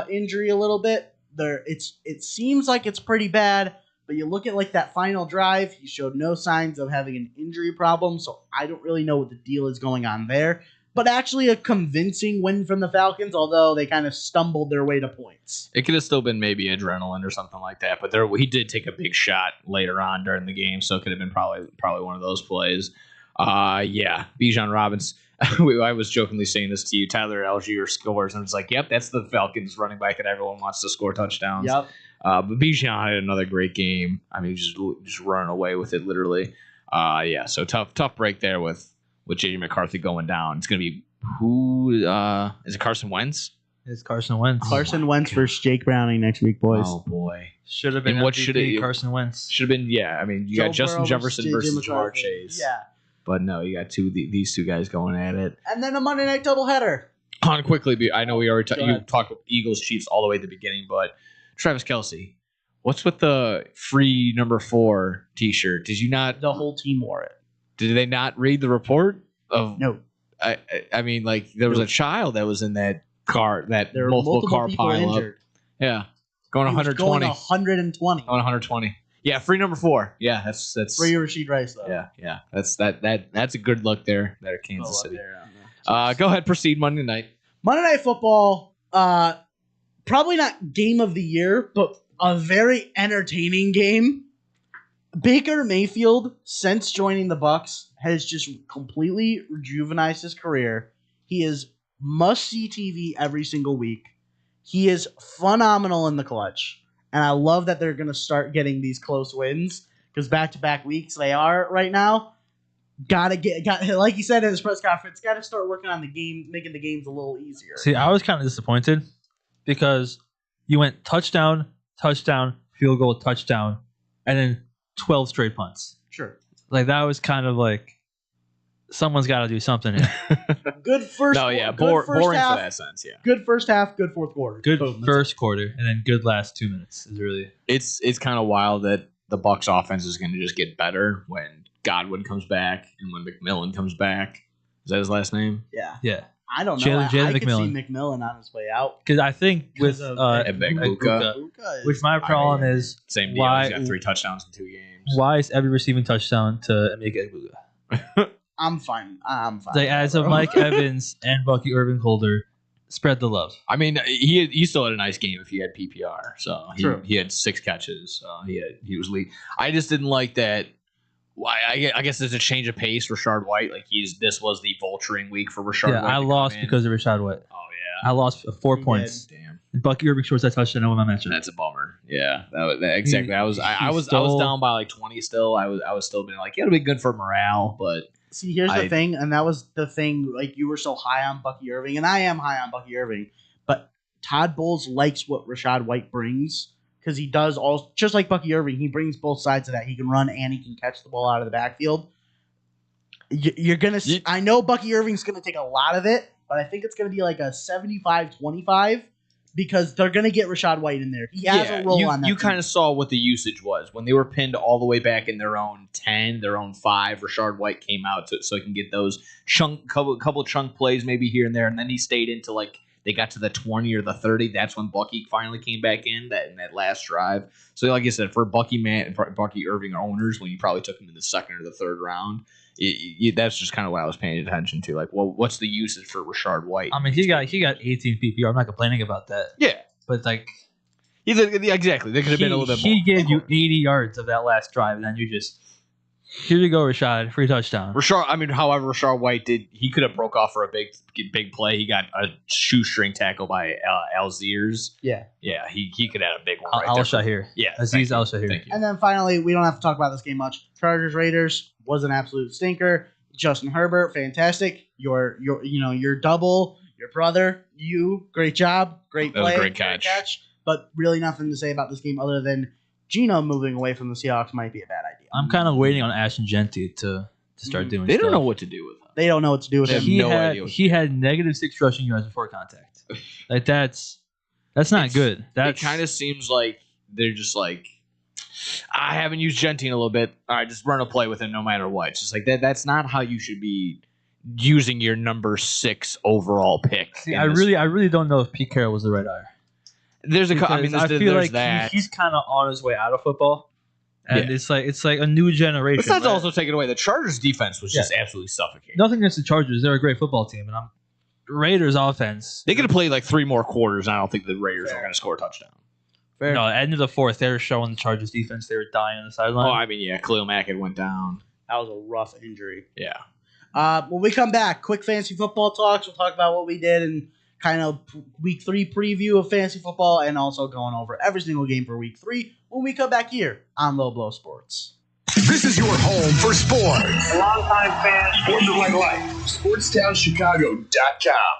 injury a little bit. It seems like it's pretty bad, but you look at like that final drive, he showed no signs of having an injury problem, so I don't really know what the deal is going on there. But actually a convincing win from the Falcons, although they kind of stumbled their way to points. It could have still been maybe adrenaline or something like that, but he did take a big shot later on during the game, so it could have been probably one of those plays. Yeah, Bijan Robinson. I was jokingly saying this to you. Tyler Algier scores, and it's like, yep, that's the Falcons running back that everyone wants to score touchdowns. Yep. But Bijan had another great game. I mean, just running away with it, literally. Yeah, so tough break there with J.J. McCarthy going down. It's going to be who is it? Carson Wentz? It's Carson Wentz. Carson Wentz versus Jake Browning next week, boys. Oh boy, should have been and what MVP should it Carson Wentz? Should have been, yeah. I mean, you got Justin Jefferson versus Jamar Chase. Yeah. But no, you got these two guys going at it. And then a Monday night doubleheader. On quickly, I know we already you talked about Eagles Chiefs all the way at the beginning, but Travis Kelce, what's with the free number 4 T-shirt? Did you not? The whole team wore it. Did they not read the report of? No. I mean, like there was a child that was in that car, that there multiple car people pile injured. up. Yeah, going 120. Going 120. On 120. Yeah, free number 4. Yeah, that's free Rashid Rice though. Yeah. That's a good look there at Kansas City. Go ahead, proceed Monday night. Monday Night Football, probably not game of the year, but a very entertaining game. Baker Mayfield, since joining the Bucs, has just completely rejuvenized his career. He is must-see TV every single week. He is phenomenal in the clutch. And I love that they're going to start getting these close wins because back-to-back weeks they are right now. Got like he said in his press conference, got to start working on the game, making the games a little easier. See, I was kind of disappointed because you went touchdown, field goal, touchdown, and then 12 straight punts. Sure. Like that was kind of like someone's got to do something here. Good first. No, yeah, good first boring half, for that sense. Yeah. Good first half, good fourth quarter. Good first quarter, and then good last 2 minutes is really. It's kind of wild that the Bucs offense is going to just get better when Godwin comes back and when McMillan comes back. Is that his last name? Yeah. Yeah. I don't know. Jalen I could McMillan. see McMillan on his way out. Because I think with Egbuka, which my problem is same deal. why He's got 3 touchdowns in 2 games. Why is every receiving touchdown to Emeka Egbuka? I'm fine. Like, as of Mike Evans and Bucky Irving Holder, spread the love. I mean, he still had a nice game if he had PPR. So True. he had 6 catches. He was lead. I just didn't like that. I guess there's a change of pace for Rashard White. Like this was the vulturing week for Rashard White. I lost because of Rashard White. Oh yeah, I lost 4 points. Damn. Bucky Irving scores that touchdown over my matchup. That's a bummer. Yeah, exactly. I was down by like 20 still. I was still being like, yeah, it'll be good for morale, but See, here's the thing, and that was the thing. Like, you were so high on Bucky Irving, and I am high on Bucky Irving, but Todd Bowles likes what Rachaad White brings because he does all just like Bucky Irving. He brings both sides of that. He can run and he can catch the ball out of the backfield. You're gonna. I know Bucky Irving's gonna take a lot of it, but I think it's gonna be like a 75-25 because they're gonna get Rachaad White in there. He has a role on that. You kind of saw what the usage was when they were pinned all the way back in their own 10, their own 5. Rachaad White came out so he can get those couple chunk plays maybe here and there, and then he stayed into like they got to the 20 or the 30. That's when Bucky finally came back in that last drive. So like I said, for Bucky Irving owners, when you probably took him in the 2nd or the 3rd round. That's just kind of what I was paying attention to. Like, well, what's the usage for Rachaad White? I mean, he got 18 PPR. I'm not complaining about that. Yeah, but like, exactly. There could have been a little bit more. He gave you 80 yards of that last drive, and then you just here you go, Rachaad, free touchdown. However, Rachaad White he could have broke off for a big play. He got a shoestring tackle by Algiers. Yeah, he could have a big one. Al-Shahir. Yeah, Aziz Al-Shahir. Thank you. And then finally, we don't have to talk about this game much. Chargers Raiders was an absolute stinker. Justin Herbert, fantastic. Your double, your brother, great job, great play, great catch. But really nothing to say about this game other than Geno moving away from the Seahawks might be a bad idea. I'm kind of waiting on Ashton Genty to start doing. They stuff. don't know what to do with him. They don't know what to do with him. He had -6 rushing yards before contact. Like that's not good. It kind of seems like they're just like, I haven't used Genty in a little bit. All right, just run a play with him no matter what. It's just like that. That's not how you should be using your number 6 overall pick. See, I really don't know if Pete Carroll was the right hire. I feel like he's kind of on his way out of football, and it's like a new generation. Let's not also take it away. The Chargers defense was just absolutely suffocating. Nothing against the Chargers; they're a great football team, and Raiders offense. They could have played like 3 more quarters, and I don't think the Raiders are going to score a touchdown. Fair. No, end of the 4th, they were showing the Chargers defense. They were dying on the sideline. Oh, I mean, yeah, Khalil Mack had went down. That was a rough injury. Yeah. When we come back, quick fantasy football talks. We'll talk about what we did and kind of week 3 preview of fantasy football and also going over every single game for week 3 when we come back here on Low Blow Sports. This is your home for sports. A longtime fan, sports is like life. SportsTownChicago.com.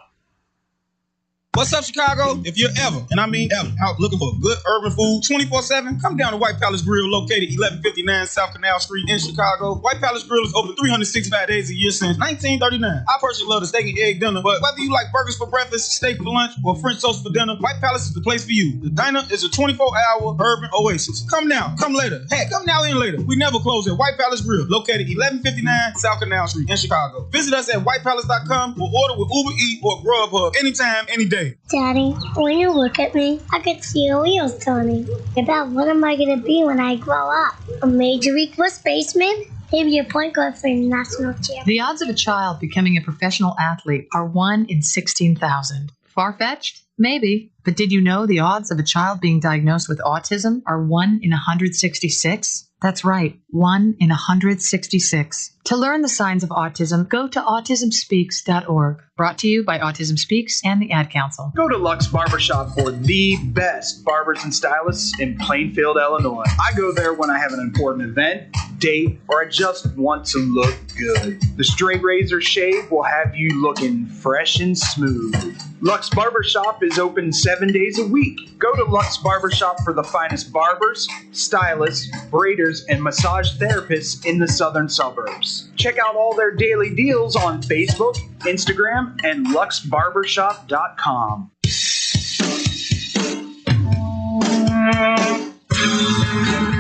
What's up, Chicago? If you're ever, and I mean ever, out looking for good urban food 24/7, come down to White Palace Grill, located 1159 South Canal Street in Chicago. White Palace Grill is open 365 days a year since 1939. I personally love the steak and egg dinner, but whether you like burgers for breakfast, steak for lunch, or French toast for dinner, White Palace is the place for you. The diner is a 24-hour urban oasis. Come now, come later. Hey, come now and later. We never close at White Palace Grill, located 1159 South Canal Street in Chicago. Visit us at whitepalace.com or order with Uber Eats or Grubhub anytime, any day. Daddy, when you look at me, I can see your wheels turning. About what am I going to be when I grow up? A Major League First baseman? Maybe a point guard for the national team. The odds of a child becoming a professional athlete are 1 in 16,000. Far-fetched? Maybe. But did you know the odds of a child being diagnosed with autism are 1 in 166? That's right, 1 in 166. To learn the signs of autism, go to autismspeaks.org. Brought to you by Autism Speaks and the Ad Council. Go to Lux Barbershop for the best barbers and stylists in Plainfield, Illinois. I go there when I have an important event, date, or I just want to look good. The straight razor shave will have you looking fresh and smooth. Lux Barbershop is open 7 days a week. Go to Lux Barbershop for the finest barbers, stylists, braiders, and massage therapists in the southern suburbs. Check out all their daily deals on Facebook, Instagram, and luxbarbershop.com.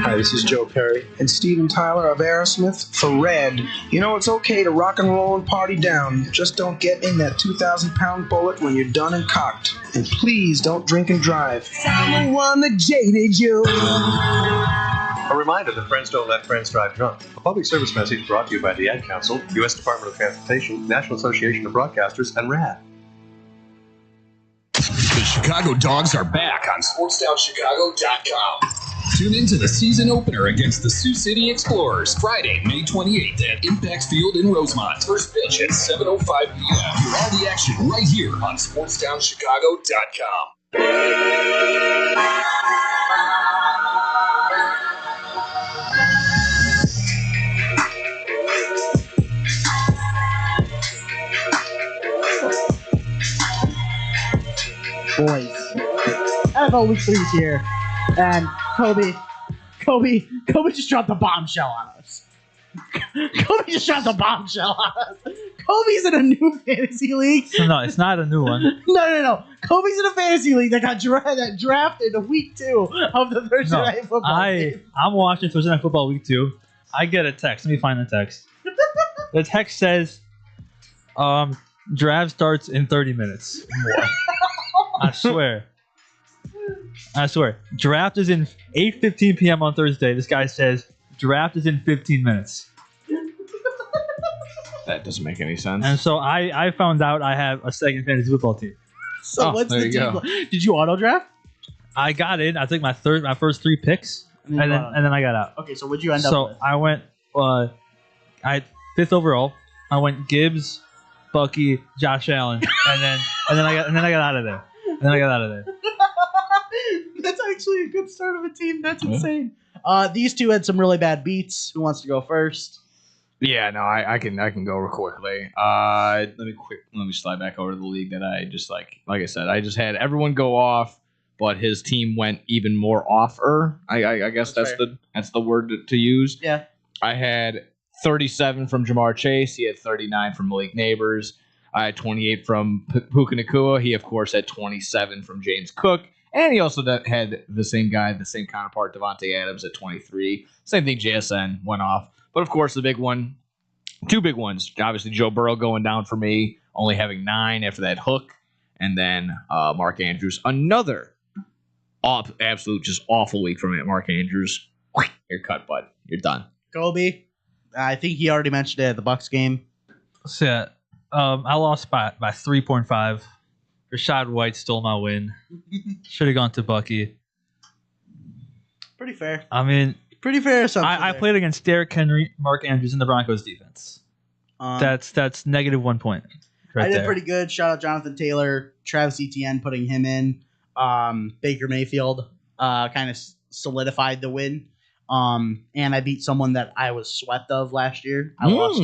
Hi, this is Joe Perry and Steven Tyler of Aerosmith for Red. You know, it's okay to rock and roll and party down. Just don't get in that 2,000-pound bullet when you're done and cocked. And please don't drink and drive. I'm the one that jaded you. A reminder that friends don't let friends drive drunk. A public service message brought to you by the Ad Council, U.S. Department of Transportation, National Association of Broadcasters, and RAD. The Chicago Dogs are back on SportsTownChicago.com. Tune in to the season opener against the Sioux City Explorers, Friday, May 28th at Impact Field in Rosemont. First pitch at 7:05 p.m. Hear all the action right here on SportsTownChicago.com. NFL Week 3 is here, and Kobe just dropped a bombshell on us. Kobe just dropped a bombshell on us. Kobe's in a new fantasy league. No, it's not a new one. No. Kobe's in a fantasy league that got drafted in week 2 of the Thursday Night Football game. I'm watching Thursday Night Football Week 2. I get a text. Let me find the text. The text says, draft starts in 30 minutes. I swear. Draft is in 8:15 p.m. on Thursday. This guy says, draft is in 15 minutes. That doesn't make any sense. And so I found out I have a second fantasy football team. So what's the team? Did you auto draft? I got in. I took my first 3 picks, and then I got out. Okay, so what'd you end up with? So I went. I had 5th overall. I went Gibbs, Bucky, Josh Allen, and then I got out of there. That's actually a good start of a team. That's insane. These two had some really bad beats. Who wants to go first? Yeah, no, I can go real quickly. Let me slide back over to the league that I just like I said, I just had everyone go off, but his team went even more offer. I guess that's the word to use. Yeah. I had 37 from Jamar Chase. He had 39 from Malik Neighbors. I had 28 from Puka Nacua. He of course had 27 from James Cook. And he also had the same counterpart, Devontae Adams, at 23. Same thing, JSN went off. But, of course, the big one, 2 big ones. Obviously, Joe Burrow going down for me, only having 9 after that hook. And then Mark Andrews, another absolute just awful week from Mark Andrews. You're cut, bud. You're done. Kobe, I think he already mentioned it at the Bucs game. So, yeah, I lost by 3.5. Rashad White stole my win. Should have gone to Bucky. Pretty fair. I mean, pretty fair assumption. I played against Derrick Henry, Mark Andrews, and the Broncos defense. That's negative 1 point. I did pretty good. Shout out Jonathan Taylor, Travis Etienne putting him in. Baker Mayfield kind of solidified the win. And I beat someone that I was swept of last year. I lost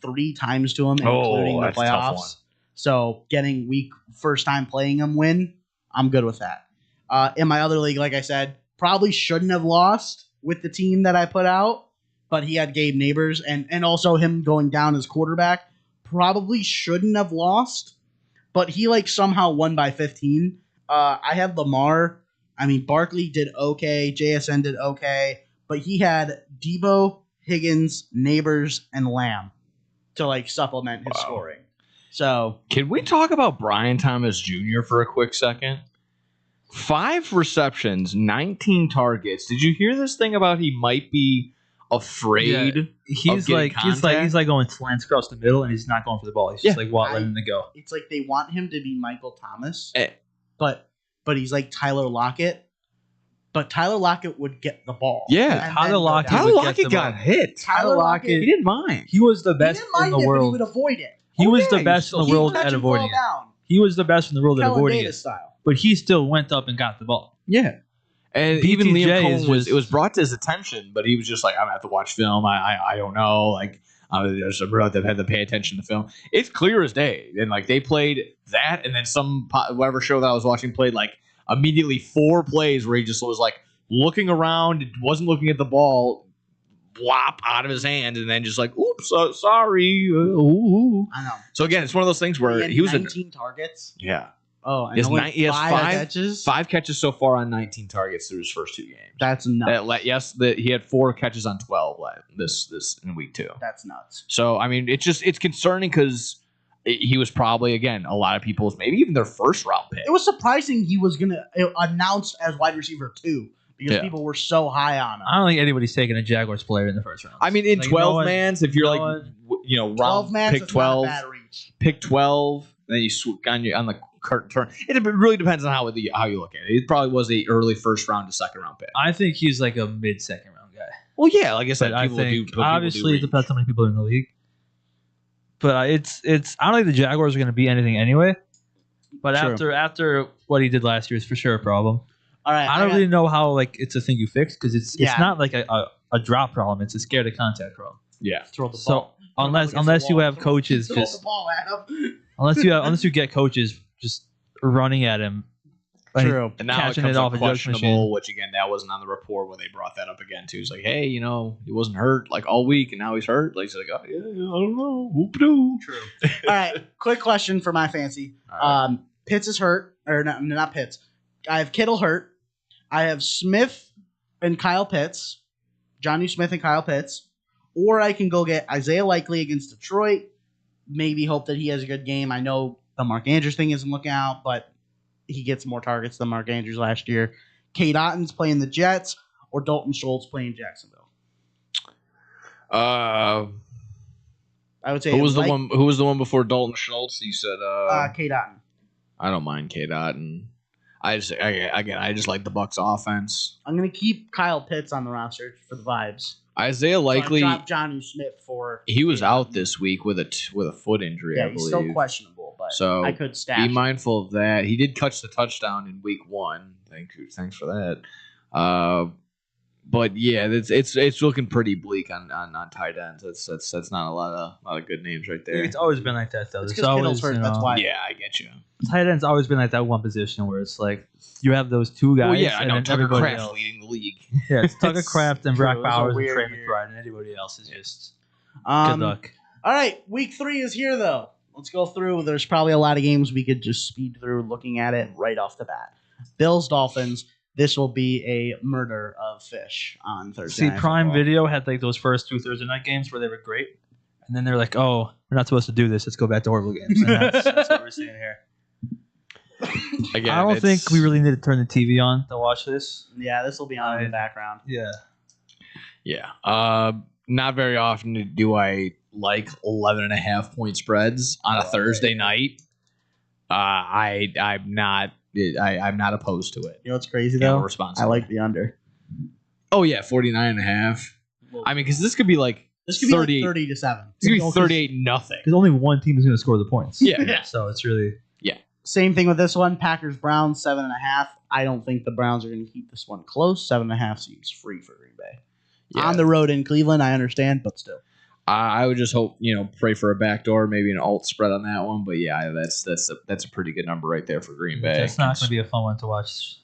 3 times to him, including the playoffs. So getting first time playing him win, I'm good with that. In my other league, like I said, probably shouldn't have lost with the team that I put out, but he had Gabe Neighbors and also him going down as quarterback. Probably shouldn't have lost, but he somehow won by 15. I had Lamar. I mean, Barkley did okay. JSN did okay, but he had Debo, Higgins, Neighbors, and Lamb to supplement his scoring. So, can we talk about Brian Thomas Jr. for a quick second? 5 receptions, 19 targets. Did you hear this thing about he might be afraid? Yeah, he's like going slants across the middle, and he's not going for the ball. He's just letting it go. It's like they want him to be Michael Thomas, but he's like Tyler Lockett. But Tyler Lockett would get the ball. Yeah, Tyler Lockett got hit. Tyler Lockett, he didn't mind. He was the best in the world. He would avoid it. He was the best in the world at avoiding it. He was the best in the world at avoiding it. But he still went up and got the ball. Yeah. And BTJ even Liam Cohen it was brought to his attention, but he was just like, I'm going to have to watch film. I don't know. I just really had to pay attention to film. It's clear as day. And they played that, and then whatever show that I was watching played immediately 4 plays where he just was looking around, wasn't looking at the ball, blop out of his hand, and then just oops, sorry. Ooh. I know. So again, it's one of those things where he was 19 targets. Yeah. Oh, and he has 5 catches. 5 catches so far on 19 targets through his first 2 games. That's nuts. He had 4 catches on 12 this in week 2. That's nuts. So I mean, it's concerning because he was probably, again, a lot of people's, maybe even their first round pick. It was surprising he was gonna announce as wide receiver 2. Because people were so high on him. I don't think anybody's taking a Jaguars player in the first round. I mean, in 12-mans, if you're pick 12, pick 12, then you swoop on the current turn. It really depends on how you look at it. It probably was a early first round to second round pick. I think he's a mid-second round guy. Well, yeah, like I said, obviously it depends how many people are in the league. But it's I don't think the Jaguars are going to be anything anyway. But after what he did last year is for sure a problem. All right, I don't really know how it's a thing you fix because it's not a drop problem. It's a scared of contact problem. Yeah. Throw the ball. Unless you have coaches throw the ball at him. unless you get coaches just running at him Like, True. And now catching it comes it up off a judge questionable, machine. which again, that wasn't on the report when they brought that up again too. It's like, hey, he wasn't hurt like all week, and now he's hurt. Like, he's like, oh yeah, I don't know, whoop-doo. True. All right, quick question for my fancy. Pitts is hurt, or not Pitts. I have Kittle hurt. I have Smith and Kyle Pitts, Jonnu Smith and Kyle Pitts, or I can go get Isaiah Likely against Detroit. Maybe hope that he has a good game. I know the Mark Andrews thing isn't looking out, but he gets more targets than Mark Andrews last year. Kate Otton's playing the Jets, or Dalton Schultz playing Jacksonville. I would say who was the one? Who was the one before Dalton Schultz? You said Kate Otten. I don't mind Kate Otten. I just like the Bucs offense. I'm gonna keep Kyle Pitts on the roster for the vibes. Isaiah Likely, drop Jonnu Smith for. he was out this week with a foot injury. Yeah, I believe. he's still questionable, but So I could stash. be mindful of that. He did catch the touchdown in week 1. Thanks for that. But yeah, it's looking pretty bleak on tight ends. That's not a lot of good names right there. It's always been like that though. It's There's 'cause always, Kittle's hurt, that's why. Yeah, I get you. Tight end's always been like that one position where it's like you have those two guys. Well, yeah, I and know then Tucker everybody Kraft else. leading the league. Yeah, it's Tucker Kraft and Brock True, it was a Bowers and weird Trey year. McBride, and everybody else is just Um, good luck. All right, week 3 is here though. Let's go through. There's probably a lot of games we could just speed through looking at it right off the bat. Bills Dolphins. This will be a murder of fish on Thursday. See, Night Prime Football. Video had like those first 2 Thursday night games where they were great, and then they're like, "Oh, we're not supposed to do this. Let's go back to horrible games." And that's what we're seeing here. Again, I don't think we really need to turn the TV on to watch this. Yeah, this will be on in the background. Yeah. Yeah. Not very often do I like 11.5 point spreads on a Thursday night. I'm not opposed to it. You know what's crazy Yeah, though? we're responsible. I like the under. Oh yeah, 49.5. I mean, because this could be like This could be 38. like 30 to 7. It's gonna be 38-0. Because only one team is going to score the points. Yeah. So it's really Same thing with this one. Packers Browns 7.5. I don't think the Browns are going to keep this one close. 7.5 seems free for Green Bay. Yeah. On the road in Cleveland, I understand, but still. I would just hope, pray for a backdoor, maybe an alt spread on that one. But yeah, that's a pretty good number right there for Green Bay. It's not going to be a fun one to watch.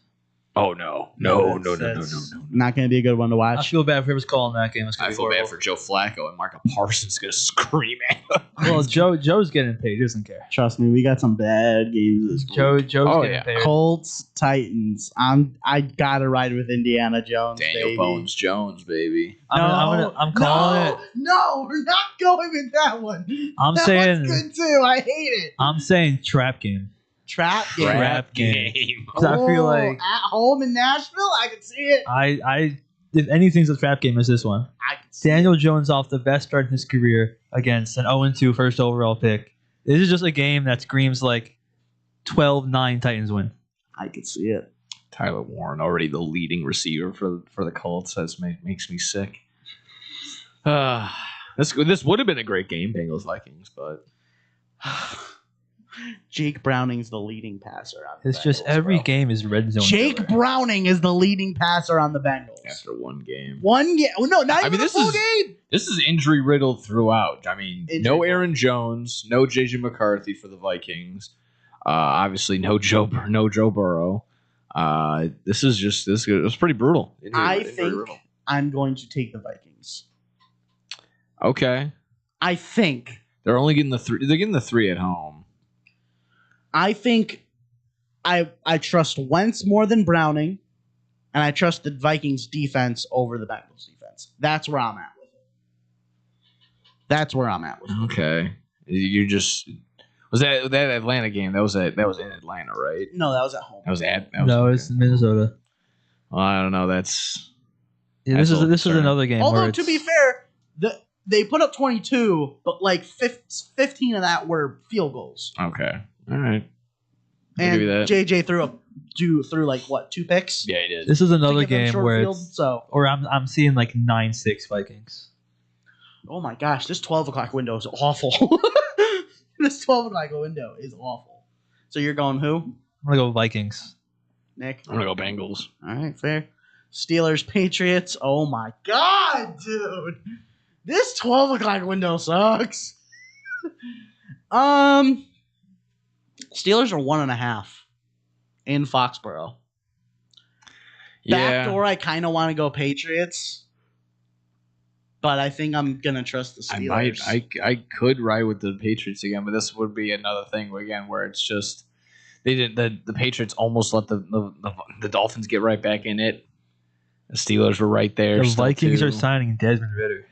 Oh no. Not going to be a good one to I watch. feel bad for whoever's calling that game. It's gonna I be feel horrible. bad for Joe Flacco and Marco Parsons going to scream at him. Well, Joe's getting paid. He doesn't care. Trust me, we got some bad games this week. Joe's getting paid. Colts, Titans. I gotta ride with Indiana Jones. Daniel baby. Bones Jones, baby. I'm calling it. No, we're not going with that one. I'm that saying- one's good too. I hate it. I'm saying trap game. Trap game. Trap game. 'Cause I feel like at home in Nashville, I can see it. I if anything's a trap game, is this one. I can see Daniel Jones off the best start in his career against an 0-2 first overall pick. This is just a game that screams like 12-9 Titans win. I can see it. Tyler Warren, already the leading receiver for the Colts. Makes me sick. This would have been a great game, Bengals Vikings, but Jake Browning's the leading passer on the It's just Bengals, every bro. game is red zone. Jake Browning is the leading passer on the Bengals. after one game. One game. No, not even a this full is game. This is injury riddled throughout. I mean, no Aaron Jones, no JJ McCarthy for the Vikings. Obviously, no Joe Burrow. This was pretty brutal. I think I'm going to take the Vikings. Okay, I think. They're only getting the 3. They're getting the 3 at home. I think I trust Wentz more than Browning, and I trust the Vikings defense over the Bengals defense. That's where I'm at with it. That's where I'm at with it. Okay, you just was that Atlanta game? That was in Atlanta, right? No, that was at home. It's Minnesota. Well, I don't know. That's this is another game. Although where to be fair, they put up 22, but like 15 of that were field goals. okay. All right. I'll And give you that. JJ threw like what, 2 picks? Yeah, he did. This is another To give them game short where field, it's so. or I'm seeing like 9-6 Vikings. Oh my gosh, this 12 o'clock window is awful. This 12 o'clock window is awful. So you're going who? I'm gonna go Vikings. Nick? I'm gonna go Bengals. All right, fair. Steelers, Patriots. Oh my god, dude. This 12 o'clock window sucks. Steelers are 1.5 in Foxborough. Yeah. Backdoor, I kind of want to go Patriots, but I think I'm gonna trust the I Steelers. might. I could ride with the Patriots again, but this would be another thing again where it's just they did the Patriots almost let the Dolphins get right back in it. The Steelers were right there. The still, Vikings too. are signing Desmond Ridder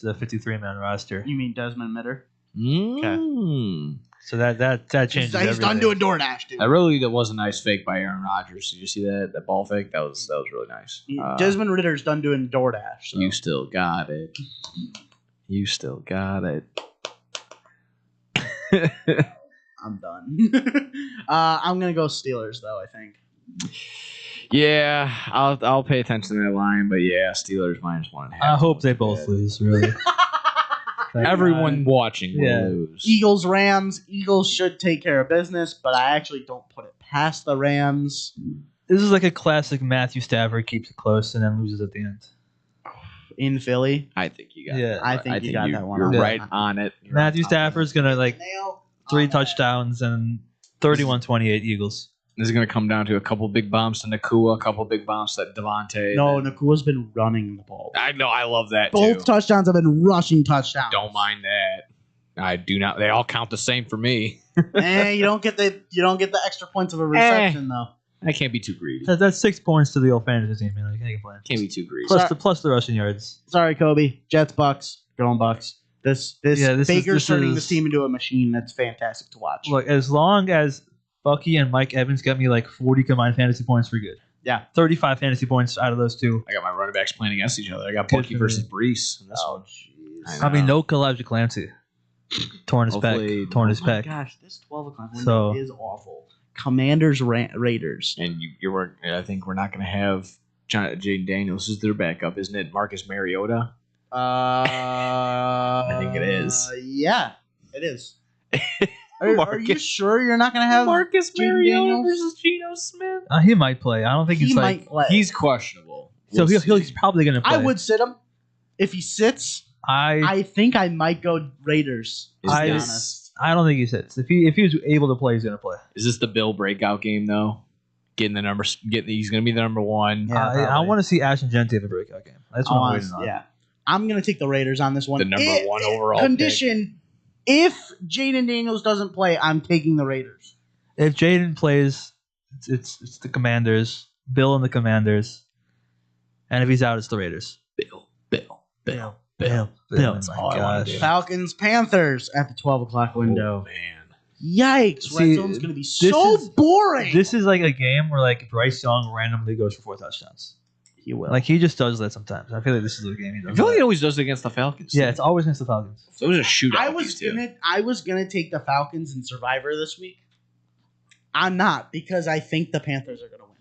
to the 53-man roster. You mean Desmond Ritter? Mm. So that changes He's everything. done doing DoorDash, dude. That was a nice fake by Aaron Rodgers. Did you see that ball fake? That was really nice. Desmond Ritter's done doing DoorDash. So. You still got it. You still got it. I'm done. I'm gonna go Steelers though. I think. Yeah, I'll pay attention to that line, but yeah, Steelers -1.5. I hope they both lose. Really. Everyone watching will lose. Eagles, Rams. Eagles should take care of business, but I actually don't put it past the Rams. This is like a classic Matthew Stafford keeps it close and then loses at the end. In Philly, I think you got. Yeah, I think you got that one. You're right on it. Matthew Stafford's gonna like 3 touchdowns and 31-28 Eagles. This is going to come down to a couple big bombs to Nakua, a couple big bombs to Devontae. No, Nakua's been running the ball. I know. I love that Both too. touchdowns have been rushing touchdowns. Don't mind that. I do not. They all count the same for me. You don't get the extra points of a reception though. I can't be too greedy. That's 6 points to the old fantasy team. Man. Like, can't complain. Can't be too greedy. Plus the rushing yards. Sorry, Kobe. Jets, Bucks, going Bucks. This Baker's turning is- this team into a machine. That's fantastic to watch. Look, as long as Bucky and Mike Evans get me like 40 combined fantasy points, we're good. Yeah. 35 fantasy points out of those two. I got my running backs playing against each other. I got Good Bucky for versus me. Brees in this one. I mean, no Elijah Clancy. Torn his Hopefully- pec. Torn his Oh my pec. gosh, this 12 o'clock window So- is awful. Commanders, Raiders. And you were. I think we're not going to have Jaden Daniels as their backup, isn't it? Marcus Mariota. I think it is. Yeah, it is. Are you sure you're not going to have Marcus Jaden Mariota Daniels? versus Geno Smith? He might play. I don't think He he's might like. play. He's questionable. So We'll he's probably going to play. I would sit him. If he sits, I think I might go Raiders. To be honest. I don't think he sits. If he was able to play, he's going to play. Is this the Bill breakout game though? Getting the numbers. He's going to be the number one. Yeah, I want to see Ashton Genty have a breakout game. That's what I'm waiting on. Yeah, I'm going to take the Raiders on this one. The number one overall condition. If Jaden Daniels doesn't play, I'm taking the Raiders. If Jaden plays, it's the Commanders. Bill and the Commanders. And if he's out, it's the Raiders. Bill. Oh my gosh. Falcons, Panthers at the 12 o'clock window. Oh, man. Yikes. Red See, Zone's going to be this so is- boring. This is like a game where like Bryce Young randomly goes for 4 touchdowns. He will. Like he just does that sometimes. I feel like this is the game he does. I feel like that. he always does it against the Falcons. Yeah, it's always against the Falcons. So it was a shootout. I was gonna take the Falcons in Survivor this week. I'm not because I think the Panthers are gonna win.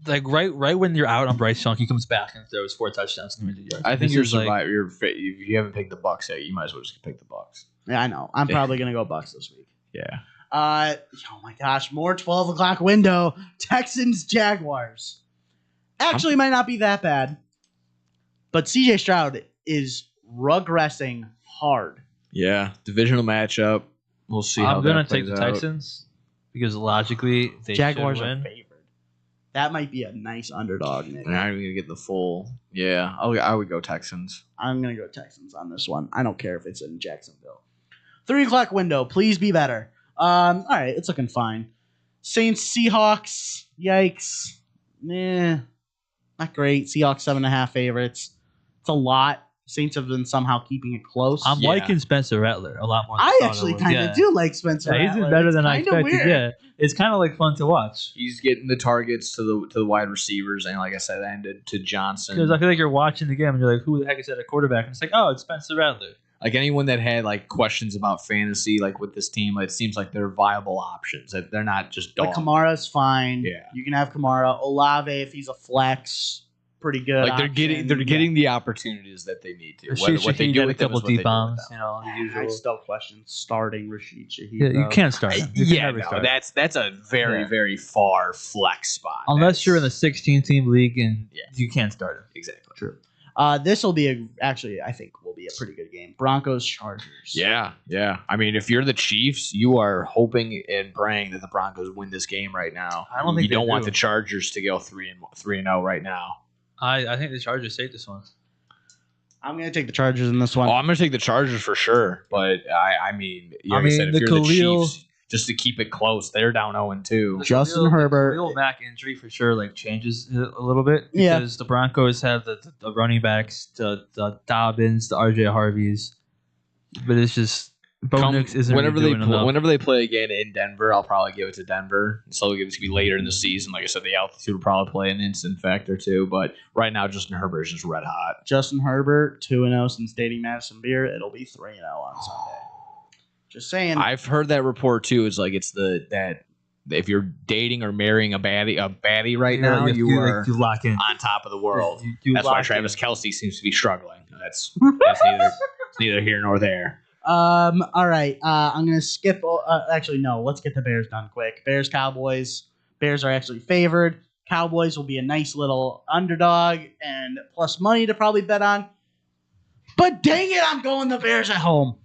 Like right when you're out on Bryce Young, he comes back and throws 4 touchdowns in the yards. I think This you're is like- survivor. If you haven't picked the Bucks yet, you might as well just pick the Bucks. Yeah, I know. I'm probably gonna go Bucks this week. Yeah. Oh my gosh, more 12 o'clock window. Texans, Jaguars. Actually, might not be that bad. But CJ Stroud is regressing hard. Yeah. Divisional matchup. We'll see how I'm gonna that take plays the out. Texans because logically they Jaguars should are win. favored. That might be a nice underdog, Nick. And I'm gonna get the full. Yeah, I would go Texans. I'm gonna go Texans on this one. I don't care if it's in Jacksonville. 3 o'clock window. Please be better. All right, it's looking fine. Saints, Seahawks. Yikes. Not great. Seahawks 7.5 favorites. It's a lot. Saints have been somehow keeping it close. I'm liking Spencer Rattler a lot more. Than I thought actually was. kind of Yeah. do like Spencer. Yeah, he's been Rattler. better It's than I kinda expected. weird. Yeah, it's kind of like fun to watch He's getting the targets to the wide receivers, and like I said, and to Johnson. because I feel like you're watching the game and you're like, who the heck is that at quarterback? And it's like, oh, it's Spencer Rattler. Like anyone that had like questions about fantasy, like with this team, it seems like they're viable options. That they're not just Like dog. Kamara's fine. Yeah. You can have Kamara. Olave if he's a flex, pretty good. Like they're getting the opportunities that they need to. Rashid Shaheed had a couple with them is what they deep do bombs, with them. you know, the usual. I still question starting Rashid Shaheed. Yeah, you though. can't start him. You can Yeah, never no, start him. that's a very very far flex spot. Unless you're in a 16-team league and you can't start him. Exactly. True. This will be I think will be a pretty good game. Broncos Chargers. Yeah. I mean, if you're the Chiefs, you are hoping and praying that the Broncos win this game right now. I don't think you don't they want do. the Chargers to go 3-0 right now. I think the Chargers take this one. I'm going to take the Chargers in this one. Oh, I'm going to take the Chargers for sure. But I mean, like I said, if the you're Khalil, the Chiefs, just to keep it close, they're down 0-2. Justin Herbert. The Mac injury for sure changes it a little bit Yeah. because the Broncos have the running backs, the Dobbins, the RJ Harveys, but it's just Bo Nix isn't whenever really doing enough. whenever they play again in Denver, I'll probably give it to Denver. So it's gonna be later in the season. Like I said, the altitude will probably play an instant factor too. But right now, Justin Herbert is just red hot. Justin Herbert 2-0 since dating Madison Beer. It'll be 3-0 on Sunday. Just saying. I've heard that report too. It's like that if you're dating or marrying a baddie right now, you are you lock in on top of the world. You That's why lock Travis in. Kelce seems to be struggling. That's neither here nor there. All right. I'm gonna skip. Actually, no. Let's get the Bears done quick. Bears Cowboys. Bears are actually favored. Cowboys will be a nice little underdog and plus money to probably bet on. But dang it, I'm going the Bears at home.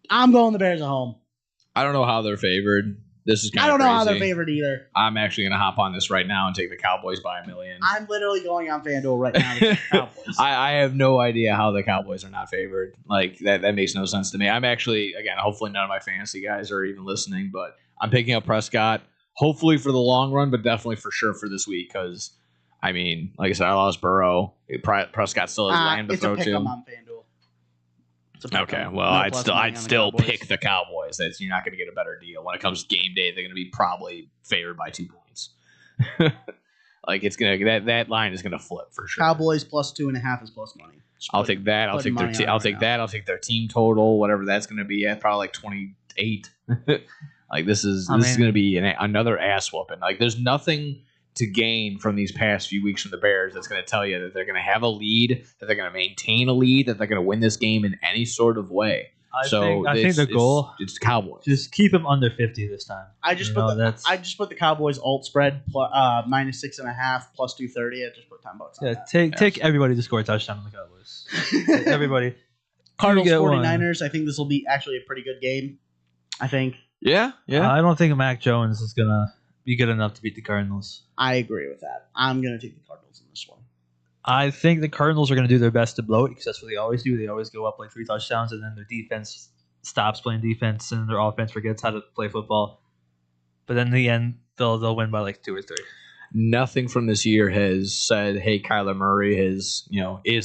I'm going the Bears at home. I don't know how they're favored. This is kind I of don't know how crazy. they're favored either. I'm actually gonna hop on this right now and take the Cowboys by $1 million. I'm literally going on FanDuel right now to take the Cowboys. I have no idea how the Cowboys are not favored. Like that makes no sense to me. I'm actually, again, hopefully none of my fantasy guys are even listening, but I'm picking up Prescott. Hopefully for the long run, but definitely for sure for this week because, I mean, like I said, I lost Burrow. Prescott still has land to it's throw a pick to. 'em on FanDuel. It's a pick 'em. Okay, well, No I'd plus still money on the Cowboys. pick the Cowboys. You're not going to get a better deal when it comes to game day. They're going to be probably favored by 2 points. Like it's gonna that line is gonna flip for sure. Cowboys plus 2.5 is plus money. I'll take that. I'll take their I'll take their team total, whatever that's gonna be at, probably like 28. Like this is gonna be another ass whooping. Like there's nothing to gain from these past few weeks from the Bears that's going to tell you that they're going to have a lead, that they're going to maintain a lead, that they're going to win this game in any sort of way. I think the goal it's Cowboys. Just keep them under 50 this time. I just put the Cowboys alt spread minus 6.5 plus 230. I just put $10 on that. Take everybody to score a touchdown on the Cowboys. Everybody. Cardinals get 49ers. I think this will be actually a pretty good game. I think. Yeah. I don't think Mac Jones is gonna be good enough to beat the Cardinals. I agree with that. I'm gonna take the Cardinals in this one. I think the Cardinals are going to do their best to blow it because that's what they always do. They always go up like 3 touchdowns, and then their defense stops playing defense, and their offense forgets how to play football. But then in the end, they'll win by like 2 or 3. Nothing from this year has said, "Hey, Kyler Murray is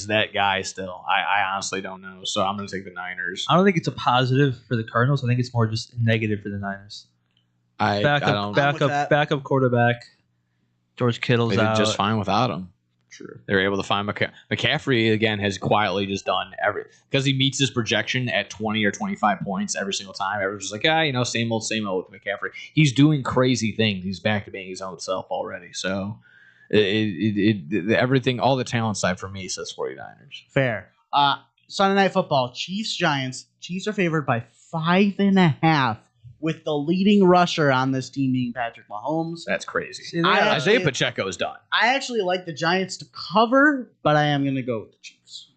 that guy still." I honestly don't know, so I'm going to take the Niners. I don't think it's a positive for the Cardinals. I think it's more just negative for the Niners. Backup quarterback. George Kittle's They did out. just fine without him. True. They're able to find McCaffrey again has quietly just done because he meets his projection at 20 or 25 points every single time. Everyone's just like, same old with McCaffrey. He's doing crazy things. He's back to being his own self already. So everything, all the talent side for me says 49ers. Fair. Sunday Night Football, Chiefs Giants. Chiefs are favored by 5.5. With the leading rusher on this team being Patrick Mahomes. That's crazy. Isaiah Pacheco is done. I actually like the Giants to cover, but I am going to go with the Chiefs.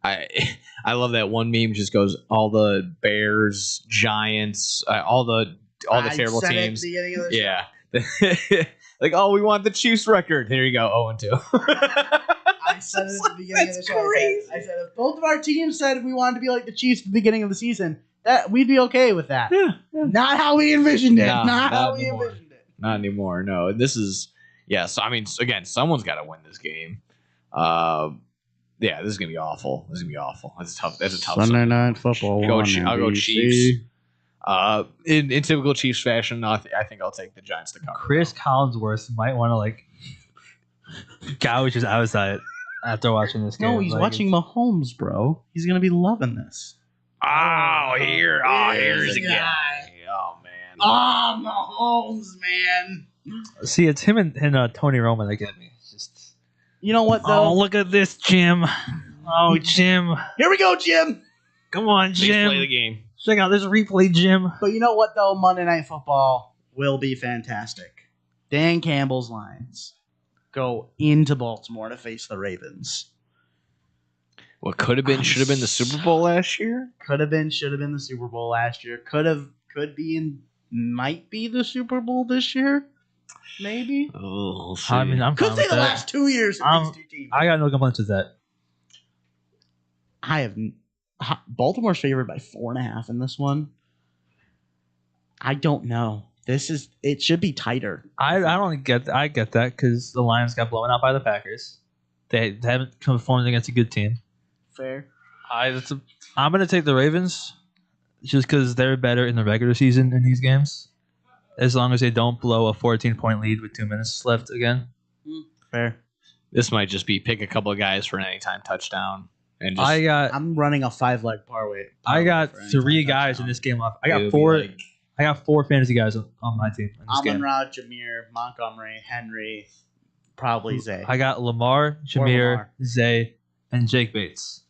I love that one meme just goes all the Bears, Giants, all the terrible teams. Yeah. Like, we want the Chiefs record. Here you go, 0-2. I said it at the beginning of the show. I said if both of our teams said we wanted to be like the Chiefs at the beginning of the season, that we'd be okay with that. Yeah. Not how we envisioned it. Not how we envisioned it. Not anymore. No. This is So I mean, again, someone's got to win this game. This is gonna be awful. That's a tough. Sunday Night Football. I'll go Chiefs. In typical Chiefs fashion, I think I'll take the Giants to cover. Chris Collinsworth might want to gouge his outside after watching this game. No, he's watching Mahomes, bro. He's gonna be loving this. Here's a guy. Oh man. Mahomes, man. See, it's him and Tony Romo that get me. It's just, you know what though? Oh, look at this, Jim. Oh, Jim. Here we go, Jim. Come on, Jim. Play the game. Check out this replay, Jim. But you know what though? Monday Night Football will be fantastic. Dan Campbell's Lions go into Baltimore to face the Ravens. What could have been, should have been the Super Bowl last year. Could have been, should have been the Super Bowl last year. Could be, and might be the Super Bowl this year. Maybe. Oh, we'll see. I mean, I'm Could fine say with the that. last 2 years of these two teams. I got no complaints with that. I have Baltimore's favored by 4.5 in this one. I don't know. It should be tighter. I don't get I get that because the Lions got blown out by the Packers. They haven't performed against a good team. Fair. I'm gonna take the Ravens just because they're better in the regular season in these games. As long as they don't blow a 14-point lead with 2 minutes left again. Fair. This might just be pick a couple of guys for an anytime touchdown. And just, I'm running a 5-leg parlay. I got 3 guys in this game off. I got 4. I got 4 fantasy guys on my team in this game. Amon-Ra, Jameer, Montgomery, Henry, probably Zay. I got Lamar, Jameer, Zay, and Jake Bates.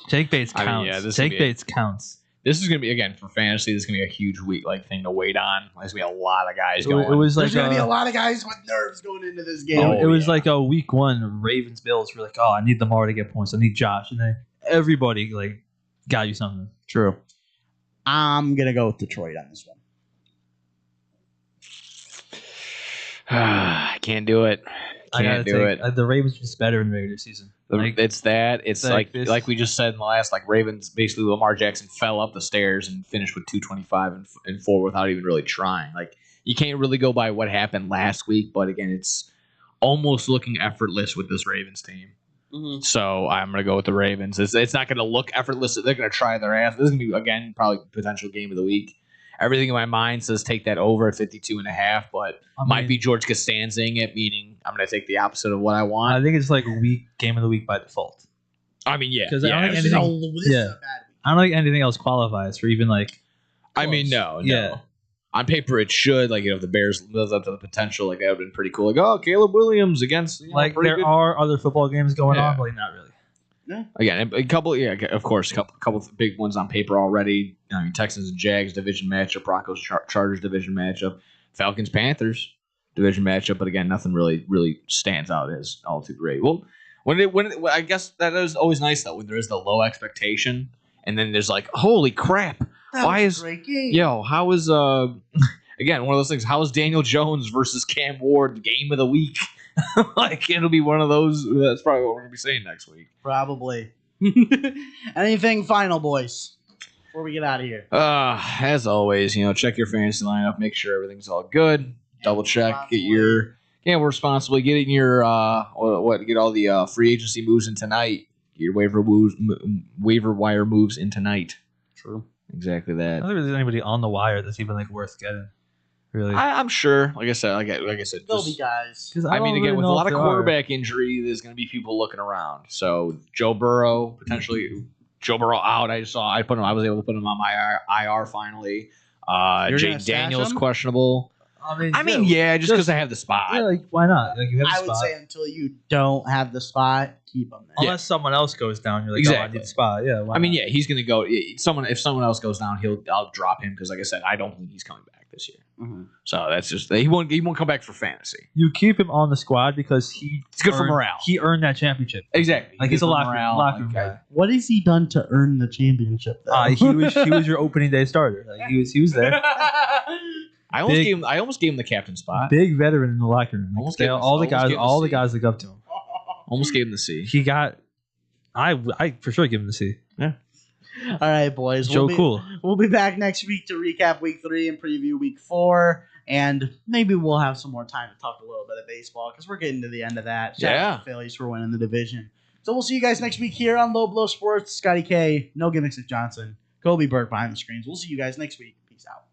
Jake Bates counts. I mean, yeah, Jake Bates counts. This is going to be, again, for fantasy, this is going to be a huge week thing to wait on. There's going to be a lot of guys going. It was like There's going to be a lot of guys with nerves going into this game. It was like a week 1 Ravens Bills. We're like, oh, I need Lamar to get points. I need Josh, and then everybody got you something. True. I'm gonna go with Detroit on this one. I can't do it. Can't do it. The Ravens just better in the regular season. It's like we just said in the last, Ravens, basically Lamar Jackson fell up the stairs and finished with 225 and 4 without even really trying. You can't really go by what happened last week, but again, it's almost looking effortless with this Ravens team. Mm-hmm. So I'm going to go with the Ravens. It's not going to look effortless. They're going to try their ass. This is going to be, again, probably potential game of the week. Everything in my mind says take that over at 52.5, but might be George Costanzing it, meaning I'm going to take the opposite of what I want. I think it's week game of the week by default. I mean, yeah. Because I don't think anything else qualifies for even close. I mean, no. Yeah. On paper, it should. If the Bears lives up to the potential, that would have been pretty cool. Caleb Williams against. There are other football games going on, but not really. Yeah. Again, a couple. Yeah, of course, a couple of big ones on paper already. I mean, Texans and Jags division matchup, Broncos Chargers division matchup, Falcons Panthers division matchup. But again, nothing really stands out as all too great. Well, I guess that is always nice though when there is the low expectation, and then there's holy crap. Why is a great game. How is again one of those things? How is Daniel Jones versus Cam Ward game of the week? It'll be one of those. That's probably what we're gonna be saying next week. Probably. Anything final, boys, before we get out of here? As always, check your fantasy lineup, make sure everything's all good. Double check, get your we're responsibly getting your get all the free agency moves in tonight. Get your waiver wire moves in tonight. True. Exactly I that. don't think there's anybody on the wire that's even worth getting. Really, I'm sure. Like I said, there'll be guys. I mean, again, with a lot of quarterback injury, there's going to be people looking around. So Joe Burrow potentially. Joe Burrow out. I was able to put him on my IR finally. Jake Daniels questionable. I mean, just because I have the spot. Yeah, why not? You have the I spot. would say until you don't have the spot, keep him there. Unless someone else goes down, you're exactly. I need the spot. Yeah. I mean, he's going to go. If someone else goes down, I'll drop him because, like I said, I don't think he's coming back this year. Mm-hmm. So that's just he won't come back for fantasy. You keep him on the squad because it's good for morale. He earned that championship. Exactly. He's a locker room guy. What has he done to earn the championship? He was your opening day starter. He was there. I almost gave him the captain spot. Big veteran in the locker room. All the guys look up to him. Almost gave him the C. He got. I for sure give him the C. Yeah. All right, boys. Cool. We'll be back next week to recap Week 3 and preview Week 4, and maybe we'll have some more time to talk a little bit of baseball because we're getting to the end of that. Shout out to the Phillies for winning the division. So we'll see you guys next week here on Low Blow Sports. Scotty K, No Gimmicks with Johnson, Kobe Burke behind the screens. We'll see you guys next week. Peace out.